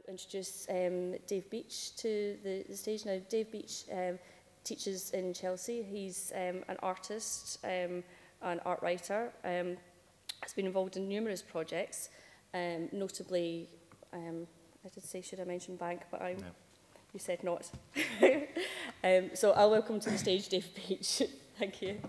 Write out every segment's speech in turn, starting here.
Introduce Dave Beech to the stage. Now, Dave Beech teaches in Chelsea. He's an artist, an art writer, has been involved in numerous projects, notably, I did say, should I mention Bank, but no. You said not. So I'll welcome to the stage Dave Beech. Thank you.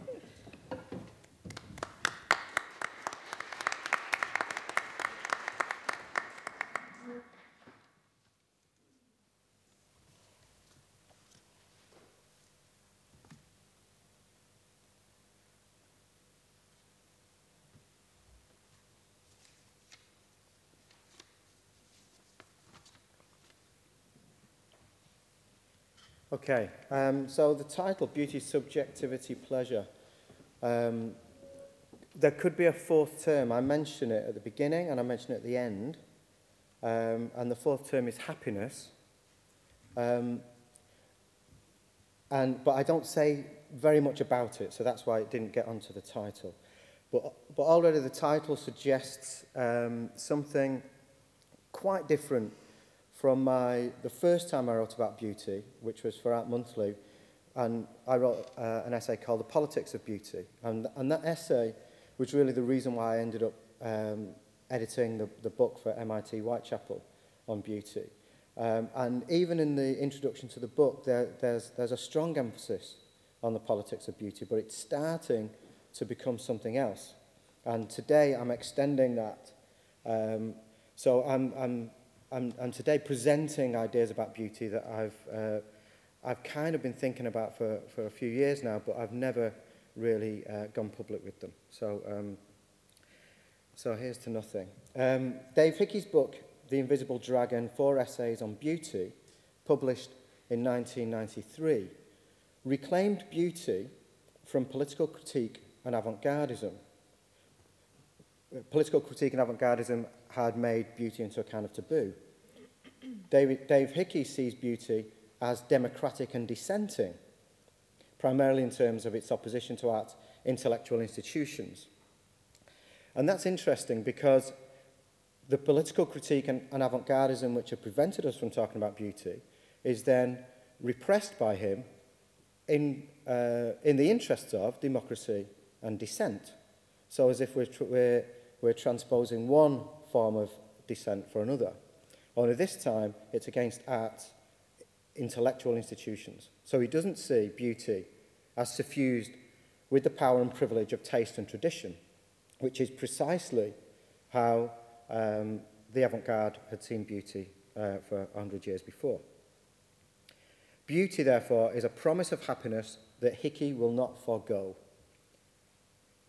Okay, so the title, Beauty, Subjectivity, Pleasure. There could be a fourth term. I mention it at the beginning and I mention it at the end. And the fourth term is happiness. But I don't say very much about it, so that's why it didn't get onto the title. But already the title suggests something quite different from the first time I wrote about beauty, which was for Art Monthly, and I wrote an essay called The Politics of Beauty. And that essay was really the reason why I ended up editing the book for MIT Whitechapel on beauty. And even in the introduction to the book, there's a strong emphasis on the politics of beauty, but it's starting to become something else. And today I'm extending that. So I'm today presenting ideas about beauty that I've kind of been thinking about for a few years now, but I've never really gone public with them. So here's to nothing. Dave Hickey's book, The Invisible Dragon, 4 Essays on Beauty, published in 1993, reclaimed beauty from political critique and avant-gardism. Political critique and avant-gardism had made beauty into a kind of taboo. Dave Hickey sees beauty as democratic and dissenting, primarily in terms of its opposition to art's intellectual institutions. And that's interesting because the political critique and avant-gardism which have prevented us from talking about beauty is then repressed by him in the interests of democracy and dissent. So as if we're transposing one form of dissent for another. Only this time, it's against art's intellectual institutions. So he doesn't see beauty as suffused with the power and privilege of taste and tradition, which is precisely how the avant-garde had seen beauty for 100 years before. Beauty, therefore, is a promise of happiness that Hickey will not forego.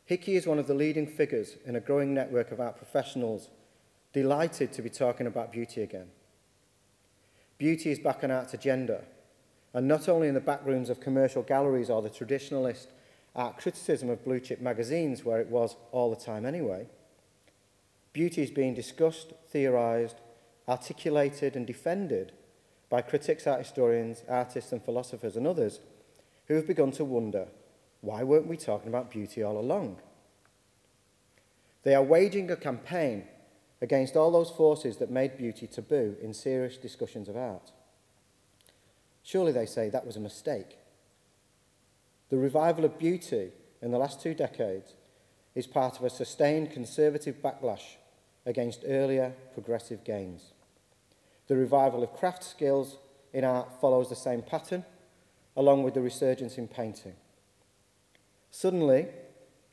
Hickey is one of the leading figures in a growing network of art professionals delighted to be talking about beauty again. Beauty is back on art's agenda, and not only in the back rooms of commercial galleries or the traditionalist art criticism of blue-chip magazines, where it was all the time anyway. Beauty is being discussed, theorised, articulated and defended by critics, art historians, artists and philosophers and others who have begun to wonder, why weren't we talking about beauty all along? They are waging a campaign against all those forces that made beauty taboo in serious discussions of art. Surely, they say, that was a mistake. The revival of beauty in the last 2 decades is part of a sustained conservative backlash against earlier progressive gains. The revival of craft skills in art follows the same pattern, along with the resurgence in painting. Suddenly,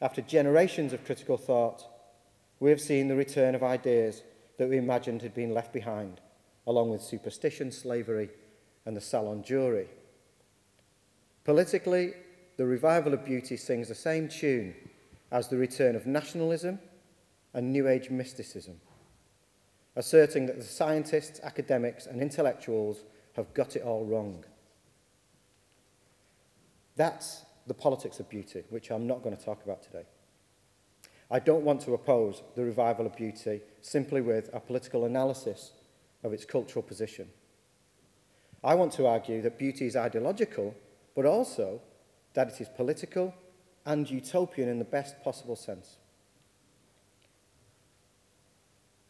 after generations of critical thought, we have seen the return of ideas that we imagined had been left behind, along with superstition, slavery, and the salon jury. Politically, the revival of beauty sings the same tune as the return of nationalism and New Age mysticism, asserting that the scientists, academics, and intellectuals have got it all wrong. That's the politics of beauty, which I'm not going to talk about today. I don't want to oppose the revival of beauty simply with a political analysis of its cultural position. I want to argue that beauty is ideological, but also that it is political and utopian in the best possible sense.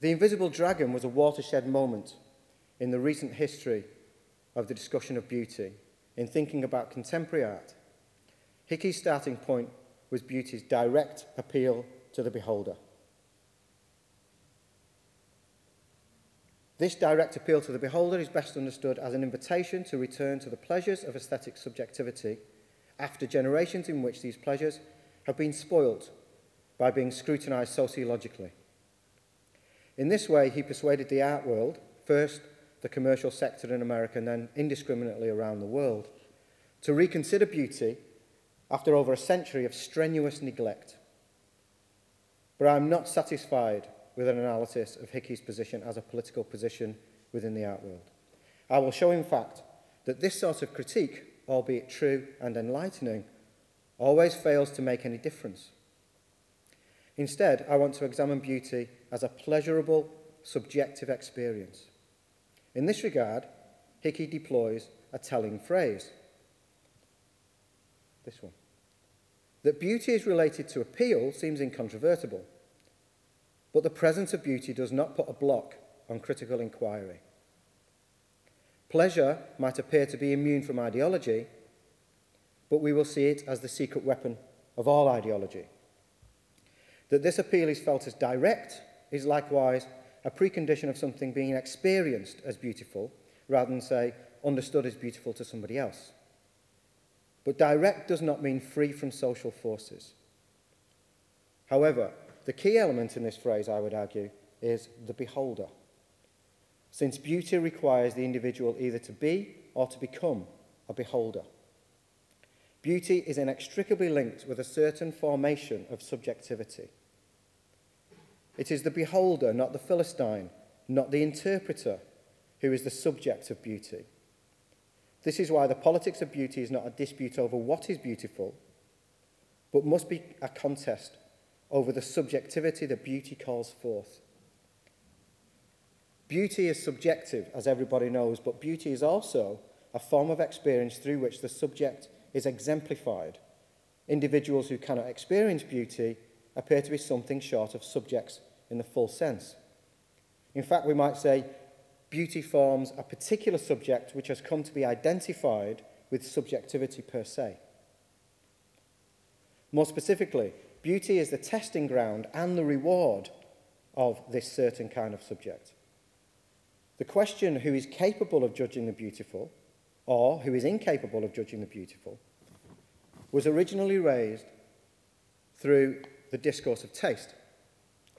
The Invisible Dragon was a watershed moment in the recent history of the discussion of beauty, in thinking about contemporary art, Hickey's starting point was beauty's direct appeal to the beholder. This direct appeal to the beholder is best understood as an invitation to return to the pleasures of aesthetic subjectivity after generations in which these pleasures have been spoilt by being scrutinized sociologically. In this way, he persuaded the art world, first the commercial sector in America and then indiscriminately around the world, to reconsider beauty after over a century of strenuous neglect. But I'm not satisfied with an analysis of Hickey's position as a political position within the art world. I will show, in fact, that this sort of critique, albeit true and enlightening, always fails to make any difference. Instead, I want to examine beauty as a pleasurable, subjective experience. In this regard, Hickey deploys a telling phrase. This one. That beauty is related to appeal seems incontrovertible, but the presence of beauty does not put a block on critical inquiry. Pleasure might appear to be immune from ideology, but we will see it as the secret weapon of all ideology. That this appeal is felt as direct is likewise a precondition of something being experienced as beautiful, rather than, say, understood as beautiful to somebody else. But direct does not mean free from social forces. However, the key element in this phrase, I would argue, is the beholder, since beauty requires the individual either to be or to become a beholder. Beauty is inextricably linked with a certain formation of subjectivity. It is the beholder, not the Philistine, not the interpreter, who is the subject of beauty. This is why the politics of beauty is not a dispute over what is beautiful, but must be a contest over the subjectivity that beauty calls forth. Beauty is subjective, as everybody knows, but beauty is also a form of experience through which the subject is exemplified. Individuals who cannot experience beauty appear to be something short of subjects in the full sense. In fact, we might say beauty forms a particular subject which has come to be identified with subjectivity per se. More specifically, beauty is the testing ground and the reward of this certain kind of subject. The question who is capable of judging the beautiful, or who is incapable of judging the beautiful, was originally raised through the discourse of taste,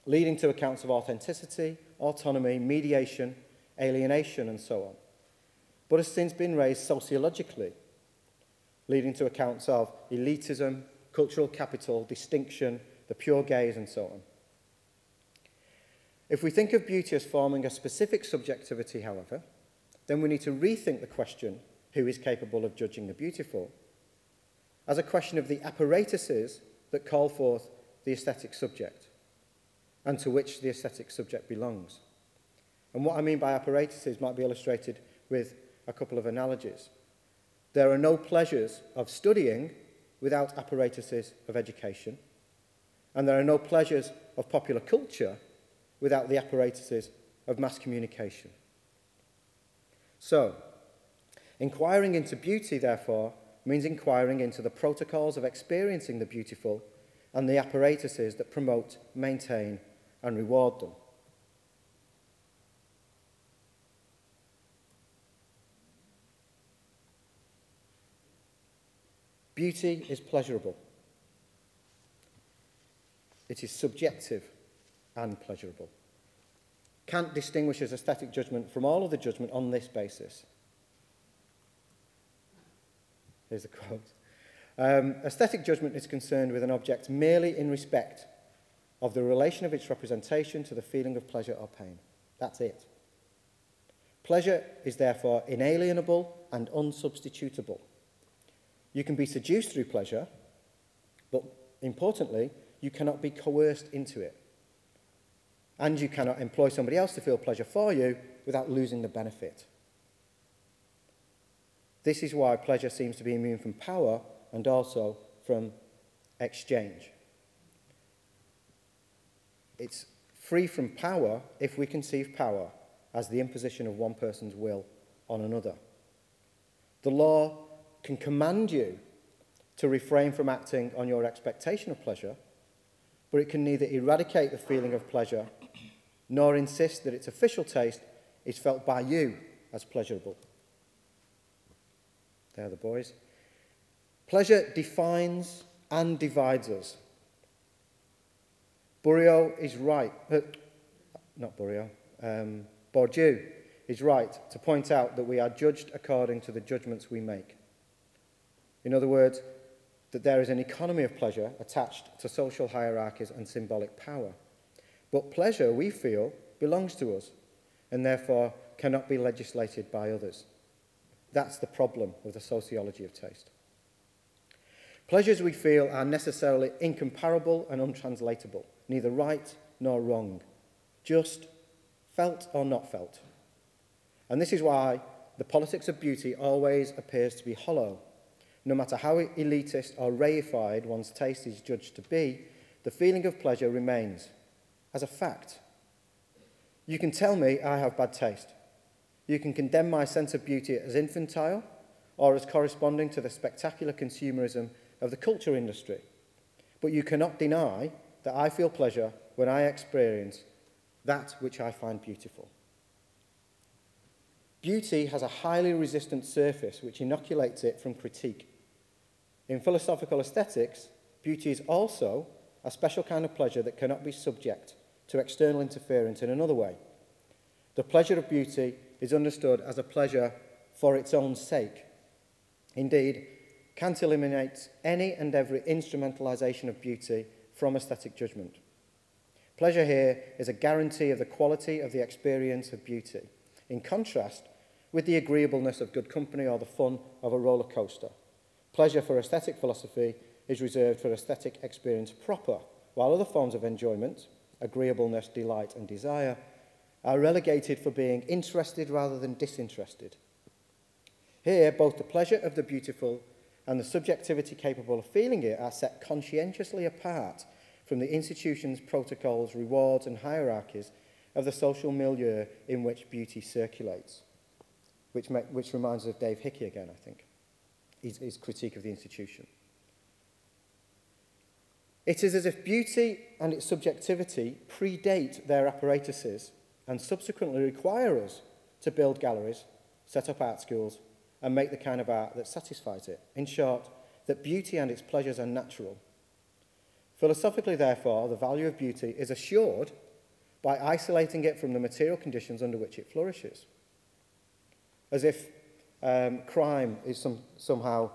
leading to accounts of authenticity, autonomy, mediation, alienation, and so on, but has since been raised sociologically, leading to accounts of elitism, cultural capital, distinction, the pure gaze, and so on. If we think of beauty as forming a specific subjectivity, however, then we need to rethink the question, who is capable of judging the beautiful, as a question of the apparatuses that call forth the aesthetic subject, and to which the aesthetic subject belongs. And what I mean by apparatuses might be illustrated with a couple of analogies. There are no pleasures of studying without apparatuses of education, and there are no pleasures of popular culture without the apparatuses of mass communication. So, inquiring into beauty, therefore, means inquiring into the protocols of experiencing the beautiful and the apparatuses that promote, maintain, and reward them. Beauty is pleasurable. It is subjective and pleasurable. Kant distinguishes aesthetic judgment from all other judgment on this basis. Here's the quote. Aesthetic judgment is concerned with an object merely in respect of the relation of its representation to the feeling of pleasure or pain. That's it. Pleasure is therefore inalienable and unsubstitutable. You can be seduced through pleasure, but importantly, you cannot be coerced into it. And you cannot employ somebody else to feel pleasure for you without losing the benefit. This is why pleasure seems to be immune from power and also from exchange. It's free from power if we conceive power as the imposition of one person's will on another. The law can command you to refrain from acting on your expectation of pleasure, but it can neither eradicate the feeling of pleasure nor insist that its official taste is felt by you as pleasurable. There are the boys. Pleasure defines and divides us. Bourdieu is right, Bourdieu is right to point out that we are judged according to the judgments we make. In other words, that there is an economy of pleasure attached to social hierarchies and symbolic power. But pleasure, we feel, belongs to us and therefore cannot be legislated by others. That's the problem with the sociology of taste. Pleasures we feel are necessarily incomparable and untranslatable, neither right nor wrong, just felt or not felt. And this is why the politics of beauty always appears to be hollow. No matter how elitist or reified one's taste is judged to be, the feeling of pleasure remains as a fact. You can tell me I have bad taste. You can condemn my sense of beauty as infantile or as corresponding to the spectacular consumerism of the culture industry. But you cannot deny that I feel pleasure when I experience that which I find beautiful. Beauty has a highly resistant surface which inoculates it from critique. In philosophical aesthetics, beauty is also a special kind of pleasure that cannot be subject to external interference in another way. The pleasure of beauty is understood as a pleasure for its own sake. Indeed, Kant eliminates any and every instrumentalization of beauty from aesthetic judgment. Pleasure here is a guarantee of the quality of the experience of beauty, in contrast with the agreeableness of good company or the fun of a roller coaster. Pleasure for aesthetic philosophy is reserved for aesthetic experience proper, while other forms of enjoyment, agreeableness, delight, and desire, are relegated for being interested rather than disinterested. Here, both the pleasure of the beautiful and the subjectivity capable of feeling it are set conscientiously apart from the institutions, protocols, rewards, and hierarchies of the social milieu in which beauty circulates, which reminds us of Dave Hickey again, I think, his critique of the institution. It is as if beauty and its subjectivity predate their apparatuses and subsequently require us to build galleries, set up art schools, and make the kind of art that satisfies it. In short, that beauty and its pleasures are natural. Philosophically, therefore, the value of beauty is assured by isolating it from the material conditions under which it flourishes. As if crime is somehow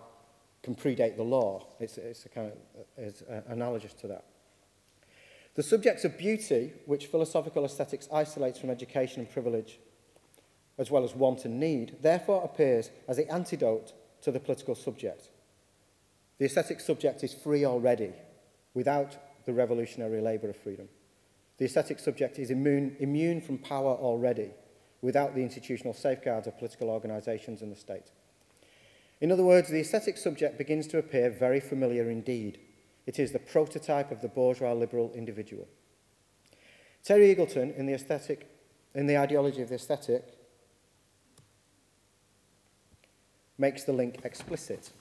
can predate the law. It's a kind of analogous to that. The subjects of beauty, which philosophical aesthetics isolates from education and privilege, as well as want and need, therefore appears as the antidote to the political subject. The aesthetic subject is free already, without the revolutionary labour of freedom. The aesthetic subject is immune from power already, without the institutional safeguards of political organisations and the state. In other words, the aesthetic subject begins to appear very familiar indeed. It is the prototype of the bourgeois liberal individual. Terry Eagleton, in the Ideology of the Aesthetic, makes the link explicit.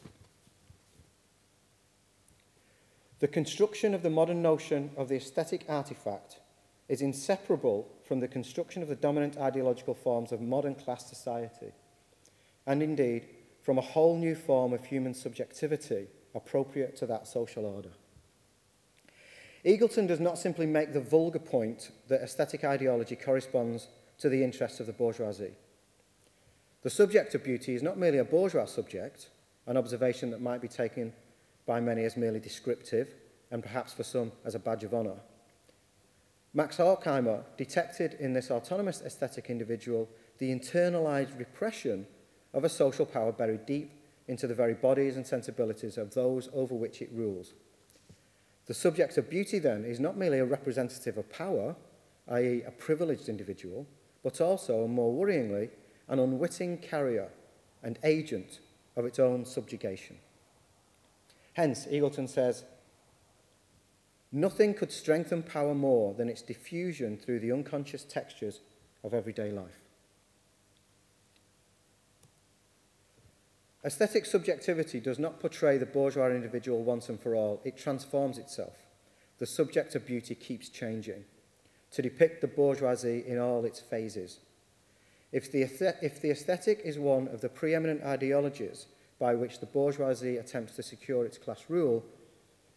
The construction of the modern notion of the aesthetic artifact is inseparable from the construction of the dominant ideological forms of modern class society, and indeed from a whole new form of human subjectivity appropriate to that social order. Eagleton does not simply make the vulgar point that aesthetic ideology corresponds to the interests of the bourgeoisie. The subject of beauty is not merely a bourgeois subject, an observation that might be taken by many as merely descriptive, and perhaps for some as a badge of honour. Max Horkheimer detected in this autonomous aesthetic individual the internalised repression of a social power buried deep into the very bodies and sensibilities of those over which it rules. The subject of beauty, then, is not merely a representative of power, i.e. a privileged individual, but also, and more worryingly, an unwitting carrier and agent of its own subjugation. Hence, Eagleton says, nothing could strengthen power more than its diffusion through the unconscious textures of everyday life. Aesthetic subjectivity does not portray the bourgeois individual once and for all. It transforms itself. The subject of beauty keeps changing to depict the bourgeoisie in all its phases. If the aesthetic is one of the preeminent ideologies by which the bourgeoisie attempts to secure its class rule,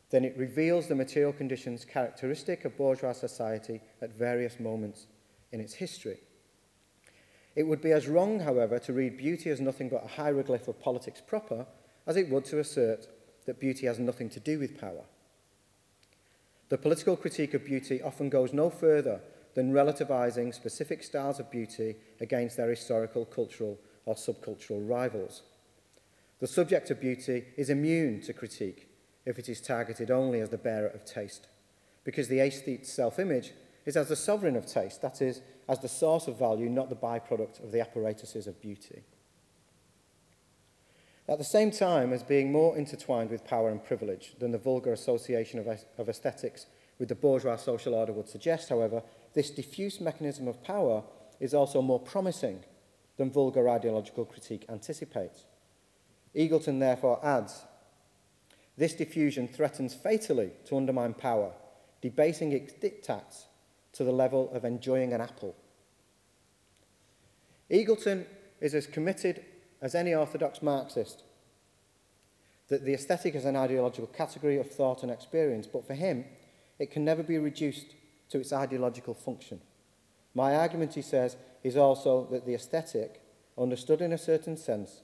then it reveals the material conditions characteristic of bourgeois society at various moments in its history. It would be as wrong, however, to read beauty as nothing but a hieroglyph of politics proper as it would to assert that beauty has nothing to do with power. The political critique of beauty often goes no further than relativizing specific styles of beauty against their historical, cultural, or subcultural rivals. The subject of beauty is immune to critique if it is targeted only as the bearer of taste, because the aesthete's self-image is as the sovereign of taste, that is, as the source of value, not the byproduct of the apparatuses of beauty. At the same time as being more intertwined with power and privilege than the vulgar association of aesthetics with the bourgeois social order would suggest, however, this diffuse mechanism of power is also more promising than vulgar ideological critique anticipates. Eagleton therefore adds, this diffusion threatens fatally to undermine power, debasing its diktats to the level of enjoying an apple. Eagleton is as committed as any orthodox Marxist that the aesthetic is an ideological category of thought and experience, but for him, it can never be reduced to its ideological function. My argument, he says, is also that the aesthetic, understood in a certain sense,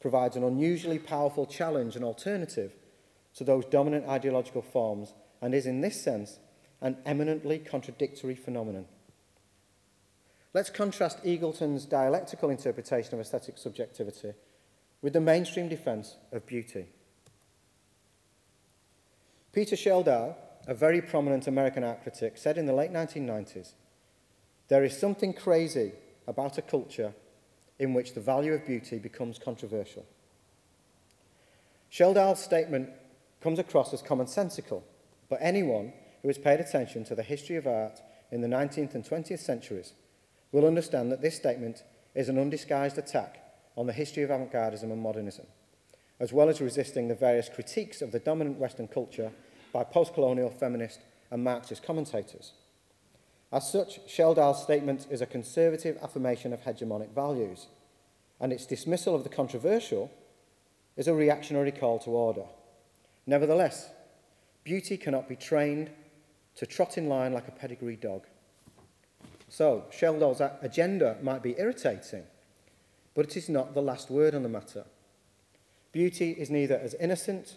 provides an unusually powerful challenge and alternative to those dominant ideological forms and is, in this sense, an eminently contradictory phenomenon. Let's contrast Eagleton's dialectical interpretation of aesthetic subjectivity with the mainstream defence of beauty. Peter Sheldor, a very prominent American art critic, said in the late 1990s, "There is something crazy about a culture in which the value of beauty becomes controversial." Sheldor's statement comes across as commonsensical, but anyone who has paid attention to the history of art in the 19th and 20th centuries will understand that this statement is an undisguised attack on the history of avant-gardism and modernism, as well as resisting the various critiques of the dominant Western culture by post-colonial feminist and Marxist commentators. As such, Sheldor's statement is a conservative affirmation of hegemonic values, and its dismissal of the controversial is a reactionary call to order. Nevertheless, beauty cannot be trained to trot in line like a pedigree dog. So, Sheldor's agenda might be irritating, but it is not the last word on the matter. Beauty is neither as innocent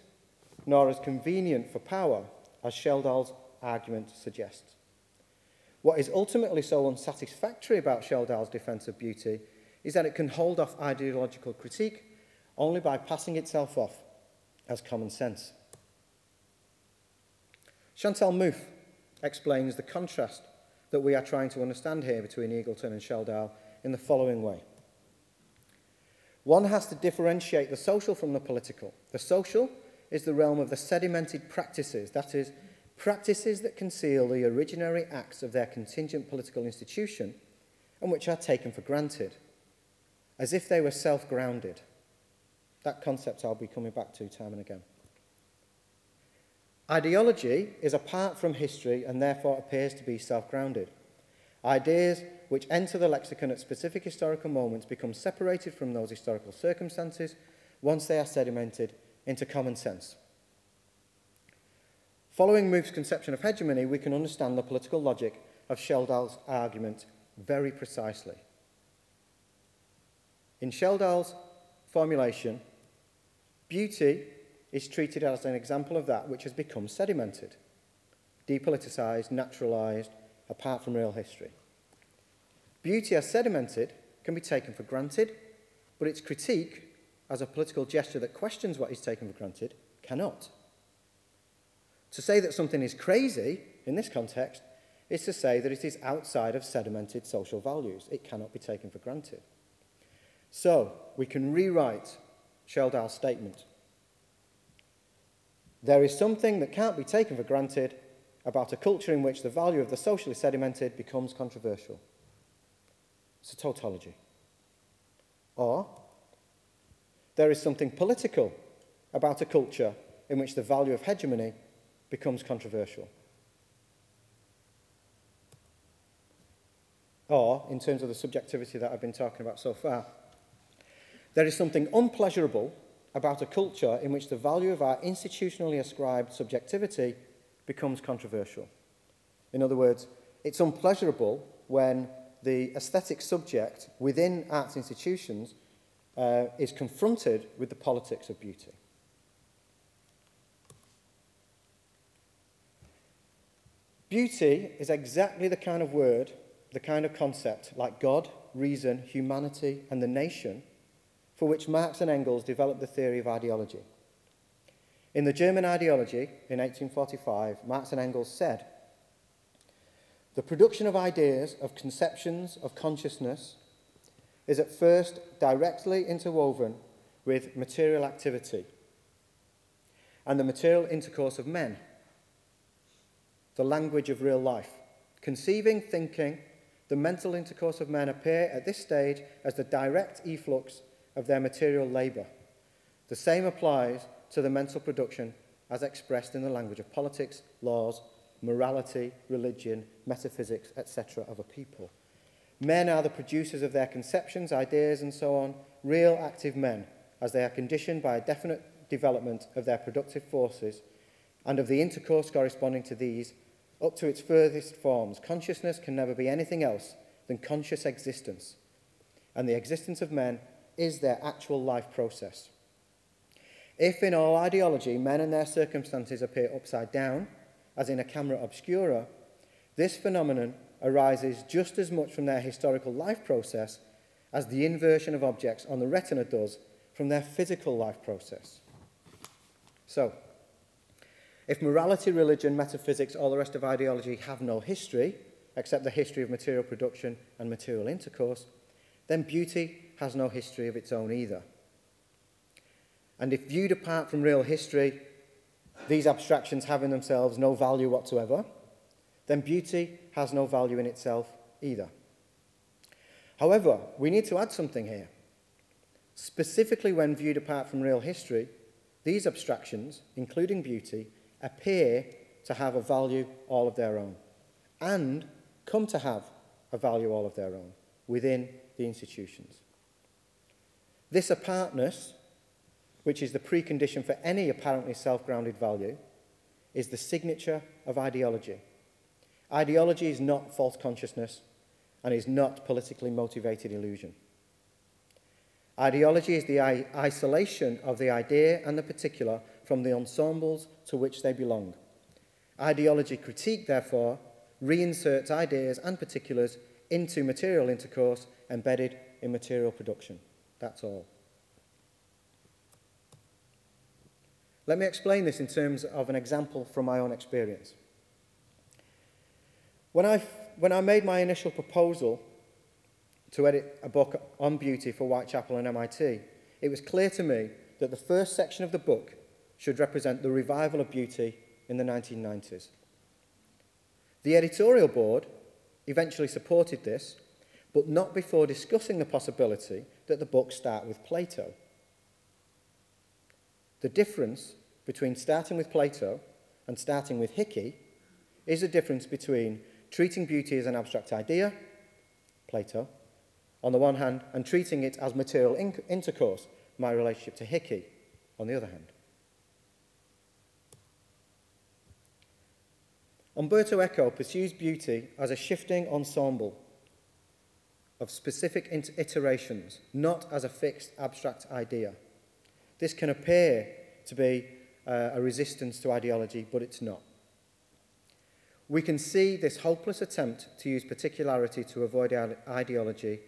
nor as convenient for power as Sheldor's argument suggests. What is ultimately so unsatisfactory about Sheldor's defence of beauty is that it can hold off ideological critique only by passing itself off as common sense. Chantal Mouffe explains the contrast that we are trying to understand here between Eagleton and Sheldor in the following way. One has to differentiate the social from the political. The social is the realm of the sedimented practices, that is, practices that conceal the originary acts of their contingent political institution and which are taken for granted, as if they were self-grounded. That concept I'll be coming back to time and again. Ideology is apart from history and therefore appears to be self-grounded. Ideas which enter the lexicon at specific historical moments become separated from those historical circumstances once they are sedimented into common sense. Following Mouffe's conception of hegemony, we can understand the political logic of Sheldor's argument very precisely. In Sheldor's formulation, beauty is treated as an example of that which has become sedimented, depoliticized, naturalized, apart from real history. Beauty as sedimented can be taken for granted, but its critique, as a political gesture that questions what is taken for granted, cannot. To say that something is crazy, in this context, is to say that it is outside of sedimented social values. It cannot be taken for granted. So, we can rewrite Sheldor's statement. There is something that can't be taken for granted about a culture in which the value of the socially sedimented becomes controversial. It's a tautology. Or, there is something political about a culture in which the value of hegemony becomes controversial. Or, in terms of the subjectivity that I've been talking about so far, there is something unpleasurable about a culture in which the value of our institutionally ascribed subjectivity becomes controversial. In other words, it's unpleasurable when the aesthetic subject within arts institutions is confronted with the politics of beauty. Beauty is exactly the kind of word, the kind of concept, like God, reason, humanity, and the nation, for which Marx and Engels developed the theory of ideology. In the German Ideology, in 1845, Marx and Engels said, "The production of ideas, of conceptions, of consciousness, is at first directly interwoven with material activity and the material intercourse of men, the language of real life. Conceiving, thinking, the mental intercourse of men appear at this stage as the direct efflux of their material labour. The same applies to the mental production as expressed in the language of politics, laws, morality, religion, metaphysics, etc. of a people. Men are the producers of their conceptions, ideas, and so on, real active men, as they are conditioned by a definite development of their productive forces and of the intercourse corresponding to these up to its furthest forms. Consciousness can never be anything else than conscious existence, and the existence of men is their actual life process. If in all ideology men and their circumstances appear upside down, as in a camera obscura, this phenomenon arises just as much from their historical life process as the inversion of objects on the retina does from their physical life process." So, if morality, religion, metaphysics, all the rest of ideology have no history, except the history of material production and material intercourse, then beauty has no history of its own either. And if viewed apart from real history, these abstractions have in themselves no value whatsoever, then beauty has no value in itself either. However, we need to add something here. Specifically when viewed apart from real history, these abstractions, including beauty, appear to have a value all of their own, and come to have a value all of their own within the institutions. This apartness, which is the precondition for any apparently self-grounded value, is the signature of ideology. Ideology is not false consciousness and is not politically motivated illusion. Ideology is the isolation of the idea and the particular from the ensembles to which they belong. Ideology critique, therefore, reinserts ideas and particulars into material intercourse embedded in material production. That's all. Let me explain this in terms of an example from my own experience. When I made my initial proposal to edit a book on beauty for Whitechapel and MIT, it was clear to me that the first section of the book should represent the revival of beauty in the 1990s. The editorial board eventually supported this, but not before discussing the possibility that the book start with Plato. The difference between starting with Plato and starting with Hickey is the difference between treating beauty as an abstract idea, Plato, on the one hand, and treating it as material intercourse, my relationship to Hickey, on the other hand. Umberto Eco pursues beauty as a shifting ensemble of specific iterations, not as a fixed abstract idea. This can appear to be a resistance to ideology, but it's not. We can see this hopeless attempt to use particularity to avoid ideology.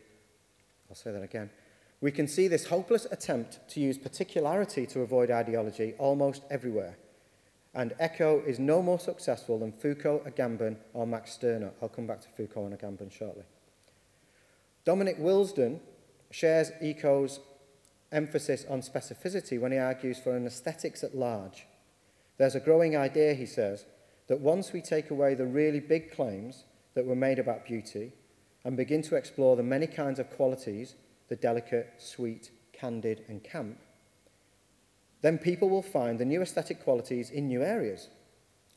I'll say that again. We can see this hopeless attempt to use particularity to avoid ideology almost everywhere. And Eco is no more successful than Foucault, Agamben, or Max Stirner. I'll come back to Foucault and Agamben shortly. Dominic Willesden shares Eco's emphasis on specificity when he argues for an aesthetics at large. There's a growing idea, he says, that once we take away the really big claims that were made about beauty and begin to explore the many kinds of qualities, the delicate, sweet, candid, and camp, then people will find the new aesthetic qualities in new areas.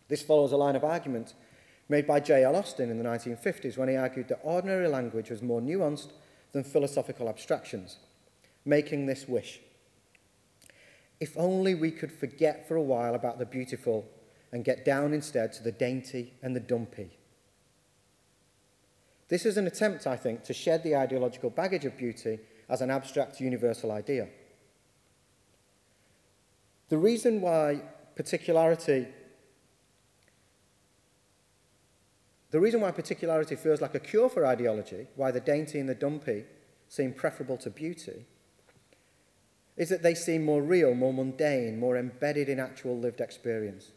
This follows a line of argument made by J.L. Austin in the 1950s when he argued that ordinary language was more nuanced than philosophical abstractions, making this wish. If only we could forget for a while about the beautiful and get down instead to the dainty and the dumpy. This is an attempt, I think, to shed the ideological baggage of beauty as an abstract universal idea. The reason why particularity feels like a cure for ideology, why the dainty and the dumpy seem preferable to beauty, is that they seem more real, more mundane, more embedded in actual lived experience.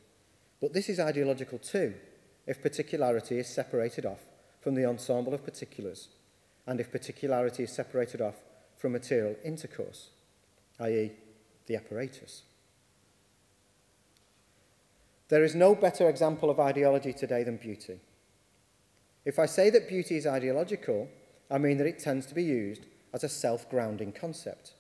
But this is ideological too, if particularity is separated off from the ensemble of particulars, and if particularity is separated off from material intercourse, i.e., the apparatus. There is no better example of ideology today than beauty. If I say that beauty is ideological, I mean that it tends to be used as a self-grounding concept.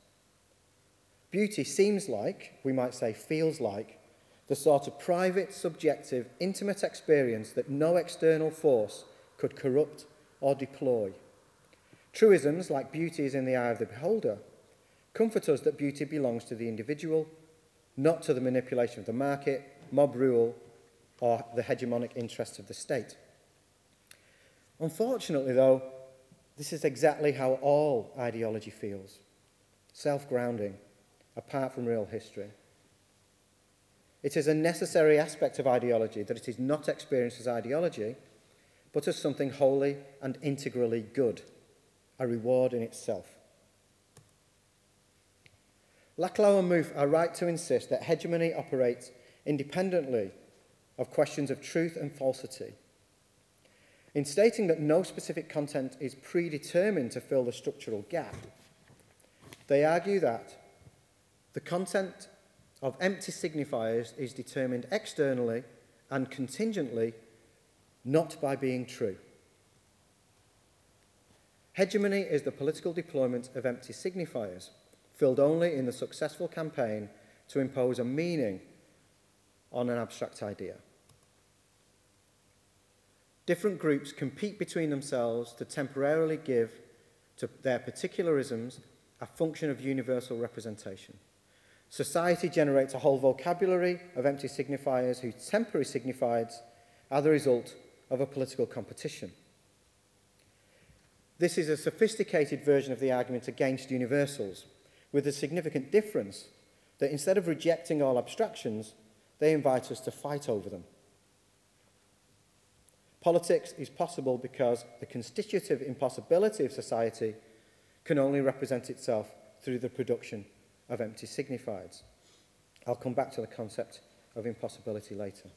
Beauty seems like, we might say feels like, the sort of private, subjective, intimate experience that no external force could corrupt or deploy. Truisms like beauty is in the eye of the beholder comfort us that beauty belongs to the individual, not to the manipulation of the market, mob rule, or the hegemonic interests of the state. Unfortunately, though, this is exactly how all ideology feels, self-grounding, apart from real history. It is a necessary aspect of ideology that it is not experienced as ideology, but as something wholly and integrally good, a reward in itself. Laclau and Mouffe are right to insist that hegemony operates independently of questions of truth and falsity. In stating that no specific content is predetermined to fill the structural gap, they argue that the content of empty signifiers is determined externally and contingently, not by being true. Hegemony is the political deployment of empty signifiers, filled only in the successful campaign to impose a meaning on an abstract idea. Different groups compete between themselves to temporarily give to their particularisms a function of universal representation. Society generates a whole vocabulary of empty signifiers whose temporary signifieds are the result of a political competition. This is a sophisticated version of the argument against universals, with the significant difference that instead of rejecting all abstractions, they invite us to fight over them. Politics is possible because the constitutive impossibility of society can only represent itself through the production of empty signifieds. I'll come back to the concept of impossibility later.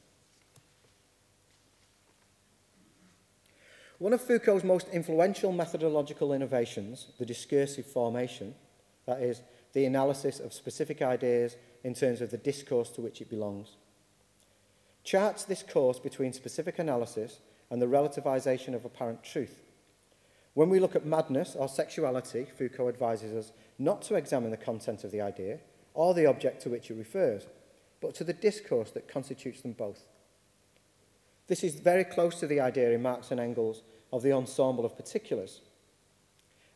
One of Foucault's most influential methodological innovations, the discursive formation, that is, the analysis of specific ideas in terms of the discourse to which it belongs, charts this course between specific analysis and the relativization of apparent truth. When we look at madness or sexuality, Foucault advises us not to examine the content of the idea or the object to which it refers, but to the discourse that constitutes them both. This is very close to the idea in Marx and Engels of the ensemble of particulars,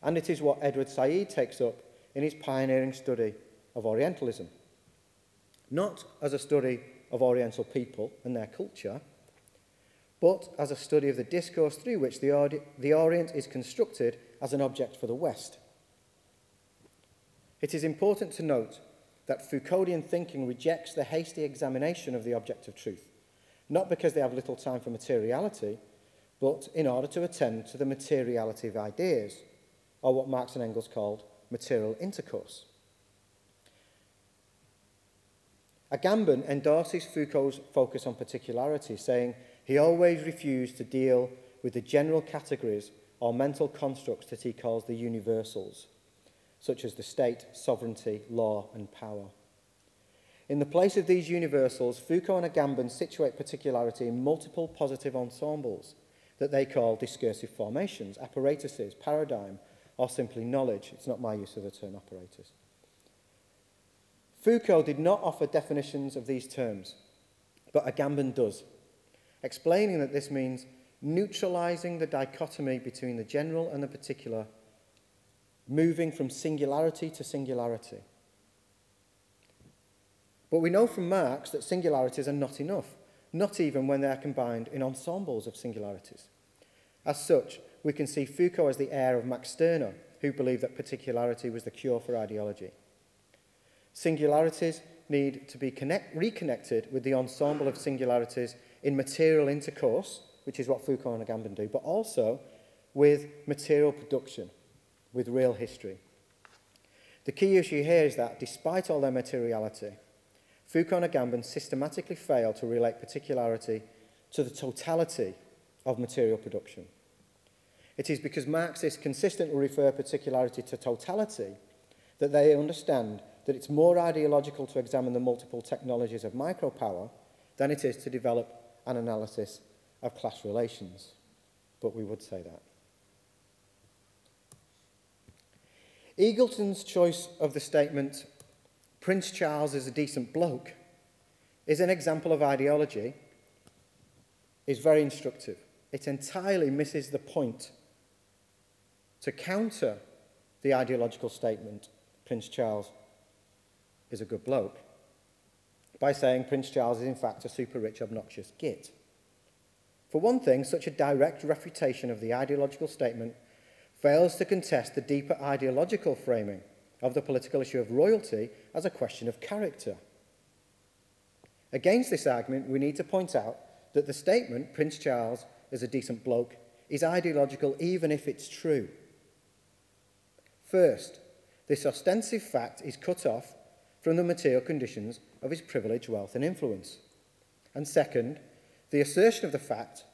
and it is what Edward Said takes up in his pioneering study of Orientalism, not as a study of Oriental people and their culture, but as a study of the discourse through which the Orient is constructed as an object for the West. It is important to note that Foucauldian thinking rejects the hasty examination of the object of truth, not because they have little time for materiality, but in order to attend to the materiality of ideas, or what Marx and Engels called material intercourse. Agamben endorses Foucault's focus on particularity, saying he always refused to deal with the general categories or mental constructs that he calls the universals, such as the state, sovereignty, law, and power. In the place of these universals, Foucault and Agamben situate particularity in multiple positive ensembles that they call discursive formations, apparatuses, paradigm, or simply knowledge. It's not my use of the term apparatus. Foucault did not offer definitions of these terms, but Agamben does, explaining that this means neutralizing the dichotomy between the general and the particular, moving from singularity to singularity. But we know from Marx that singularities are not enough, not even when they are combined in ensembles of singularities. As such, we can see Foucault as the heir of Max Stirner, who believed that particularity was the cure for ideology. Singularities need to be reconnected with the ensemble of singularities in material intercourse, which is what Foucault and Agamben do, but also with material production, with real history. The key issue here is that, despite all their materiality, Foucault and Agamben systematically fail to relate particularity to the totality of material production. It is because Marxists consistently refer particularity to totality that they understand that it's more ideological to examine the multiple technologies of micropower than it is to develop an analysis of class relations. But we would say that. Eagleton's choice of the statement, "Prince Charles is a decent bloke," is an example of ideology, is very instructive. It entirely misses the point to counter the ideological statement, "Prince Charles is a good bloke," by saying Prince Charles is in fact a super rich, obnoxious git. For one thing, such a direct refutation of the ideological statement fails to contest the deeper ideological framing of the political issue of royalty as a question of character. Against this argument, we need to point out that the statement, "Prince Charles is a decent bloke," is ideological even if it's true. First, this ostensive fact is cut off from the material conditions of his privilege, wealth and influence. And second, the assertion of the fact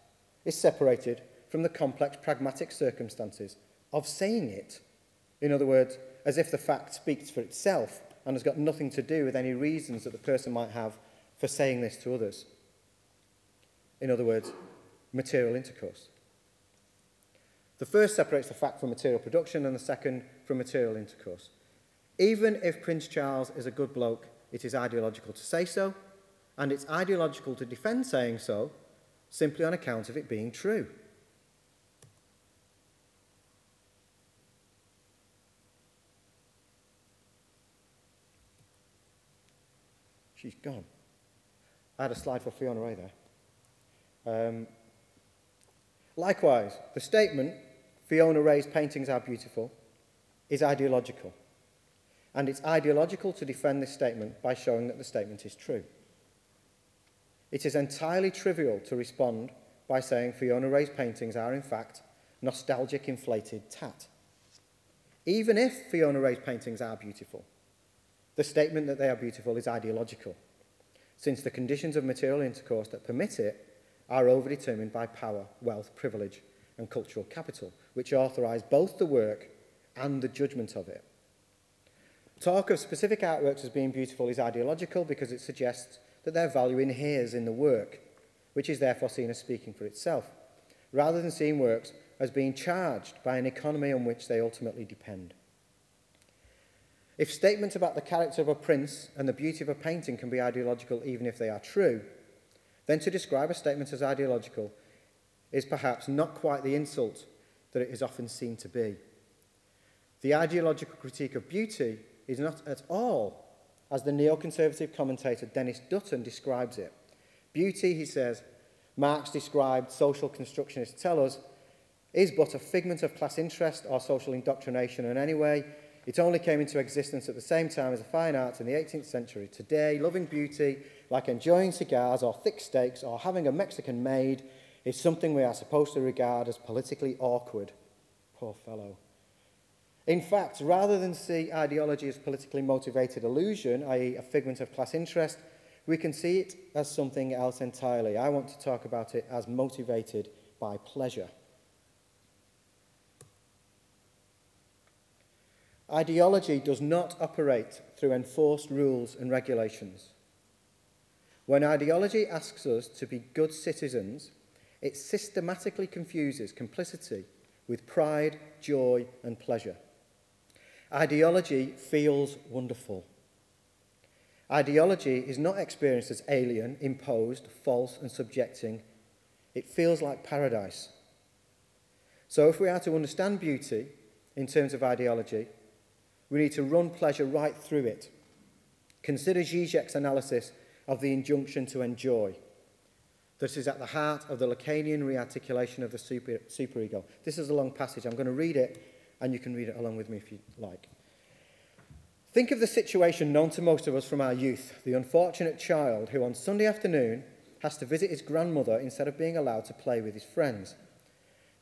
is separated from the complex pragmatic circumstances of saying it. In other words, as if the fact speaks for itself and has got nothing to do with any reasons that the person might have for saying this to others. In other words, material intercourse. The first separates the fact from material production and the second from material intercourse. Even if Prince Charles is a good bloke, it is ideological to say so, and it's ideological to defend saying so simply on account of it being true. She's gone. I had a slide for Fiona Ray there. Likewise, the statement, "Fiona Ray's paintings are beautiful," is ideological. And it's ideological to defend this statement by showing that the statement is true. It is entirely trivial to respond by saying Fiona Ray's paintings are, in fact, nostalgic, inflated tat. Even if Fiona Ray's paintings are beautiful, the statement that they are beautiful is ideological, since the conditions of material intercourse that permit it are overdetermined by power, wealth, privilege, and cultural capital, which authorise both the work and the judgment of it. Talk of specific artworks as being beautiful is ideological because it suggests that their value inheres in the work, which is therefore seen as speaking for itself, rather than seeing works as being charged by an economy on which they ultimately depend. If statements about the character of a prince and the beauty of a painting can be ideological even if they are true, then to describe a statement as ideological is perhaps not quite the insult that it is often seen to be. The ideological critique of beauty is not at all as the neoconservative commentator Dennis Dutton describes it. Beauty, he says, Marx described social constructionists tell us, is but a figment of class interest or social indoctrination, and anyway, it only came into existence at the same time as the fine arts in the 18th century. Today, loving beauty, like enjoying cigars or thick steaks or having a Mexican maid, is something we are supposed to regard as politically awkward. Poor fellow. In fact, rather than see ideology as politically motivated illusion, i.e. a figment of class interest, we can see it as something else entirely. I want to talk about it as motivated by pleasure. Ideology does not operate through enforced rules and regulations. When ideology asks us to be good citizens, it systematically confuses complicity with pride, joy, and pleasure. Ideology feels wonderful. Ideology is not experienced as alien, imposed, false, and subjecting. It feels like paradise. So if we are to understand beauty in terms of ideology, we need to run pleasure right through it. Consider Zizek's analysis of the injunction to enjoy. This is at the heart of the Lacanian rearticulation of the superego. This is a long passage. I'm going to read it, and you can read it along with me if you like. Think of the situation known to most of us from our youth, the unfortunate child who on Sunday afternoon has to visit his grandmother instead of being allowed to play with his friends.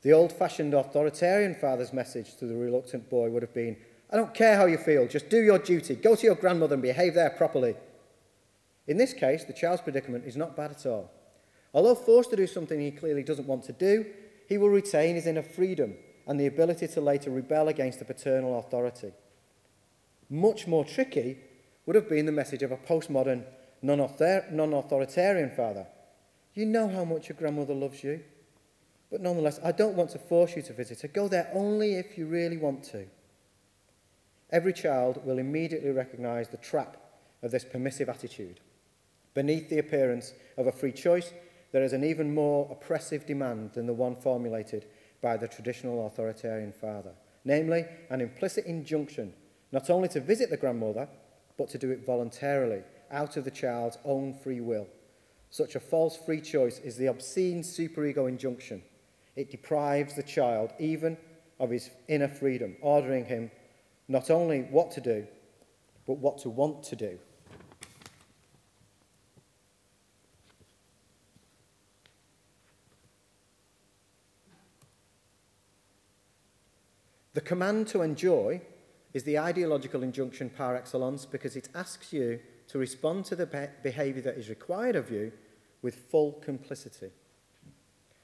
The old-fashioned authoritarian father's message to the reluctant boy would have been, "I don't care how you feel, just do your duty, go to your grandmother and behave there properly." In this case, the child's predicament is not bad at all. Although forced to do something he clearly doesn't want to do, he will retain his inner freedom and the ability to later rebel against the paternal authority. Much more tricky would have been the message of a postmodern, non-authoritarian father. "You know how much your grandmother loves you, but nonetheless, I don't want to force you to visit her. Go there only if you really want to." Every child will immediately recognise the trap of this permissive attitude. Beneath the appearance of a free choice, there is an even more oppressive demand than the one formulated by the traditional authoritarian father, namely an implicit injunction not only to visit the grandmother, but to do it voluntarily, out of the child's own free will. Such a false free choice is the obscene superego injunction. It deprives the child even of his inner freedom, ordering him not only what to do, but what to want to do. The command to enjoy is the ideological injunction par excellence because it asks you to respond to the behaviour that is required of you with full complicity,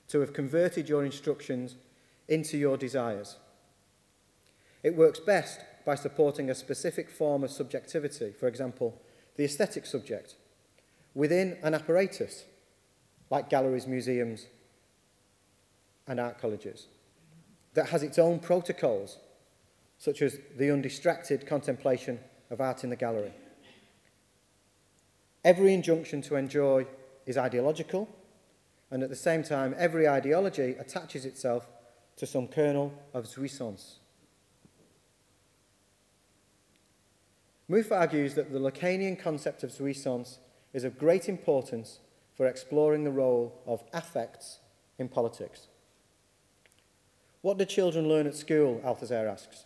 to have converted your instructions into your desires. It works best by supporting a specific form of subjectivity, for example, the aesthetic subject, within an apparatus, like galleries, museums, and art colleges, that has its own protocols, such as the undistracted contemplation of art in the gallery. Every injunction to enjoy is ideological, and at the same time, every ideology attaches itself to some kernel of jouissance. Mouffe argues that the Lacanian concept of jouissance is of great importance for exploring the role of affects in politics. What do children learn at school, Althusser asks.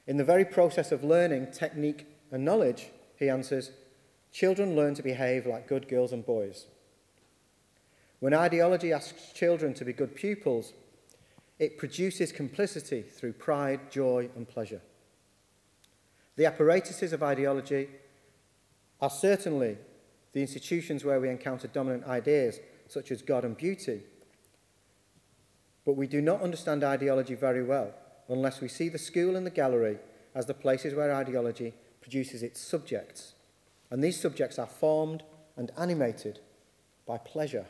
In the very process of learning technique and knowledge, he answers, children learn to behave like good girls and boys. When ideology asks children to be good pupils, it produces complicity through pride, joy, and pleasure. The apparatuses of ideology are certainly the institutions where we encounter dominant ideas, such as God and beauty, but we do not understand ideology very well unless we see the school and the gallery as the places where ideology produces its subjects. And these subjects are formed and animated by pleasure.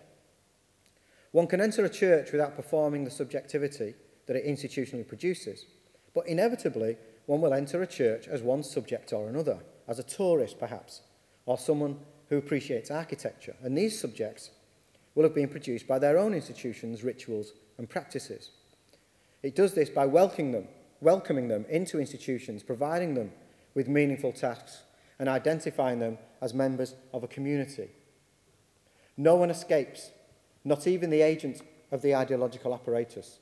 One can enter a church without performing the subjectivity that it institutionally produces, but inevitably one will enter a church as one subject or another, as a tourist perhaps, or someone who appreciates architecture. And these subjects will have been produced by their own institutions, rituals, and practices. It does this by welcoming them into institutions, providing them with meaningful tasks, and identifying them as members of a community. No one escapes, not even the agent of the ideological apparatus.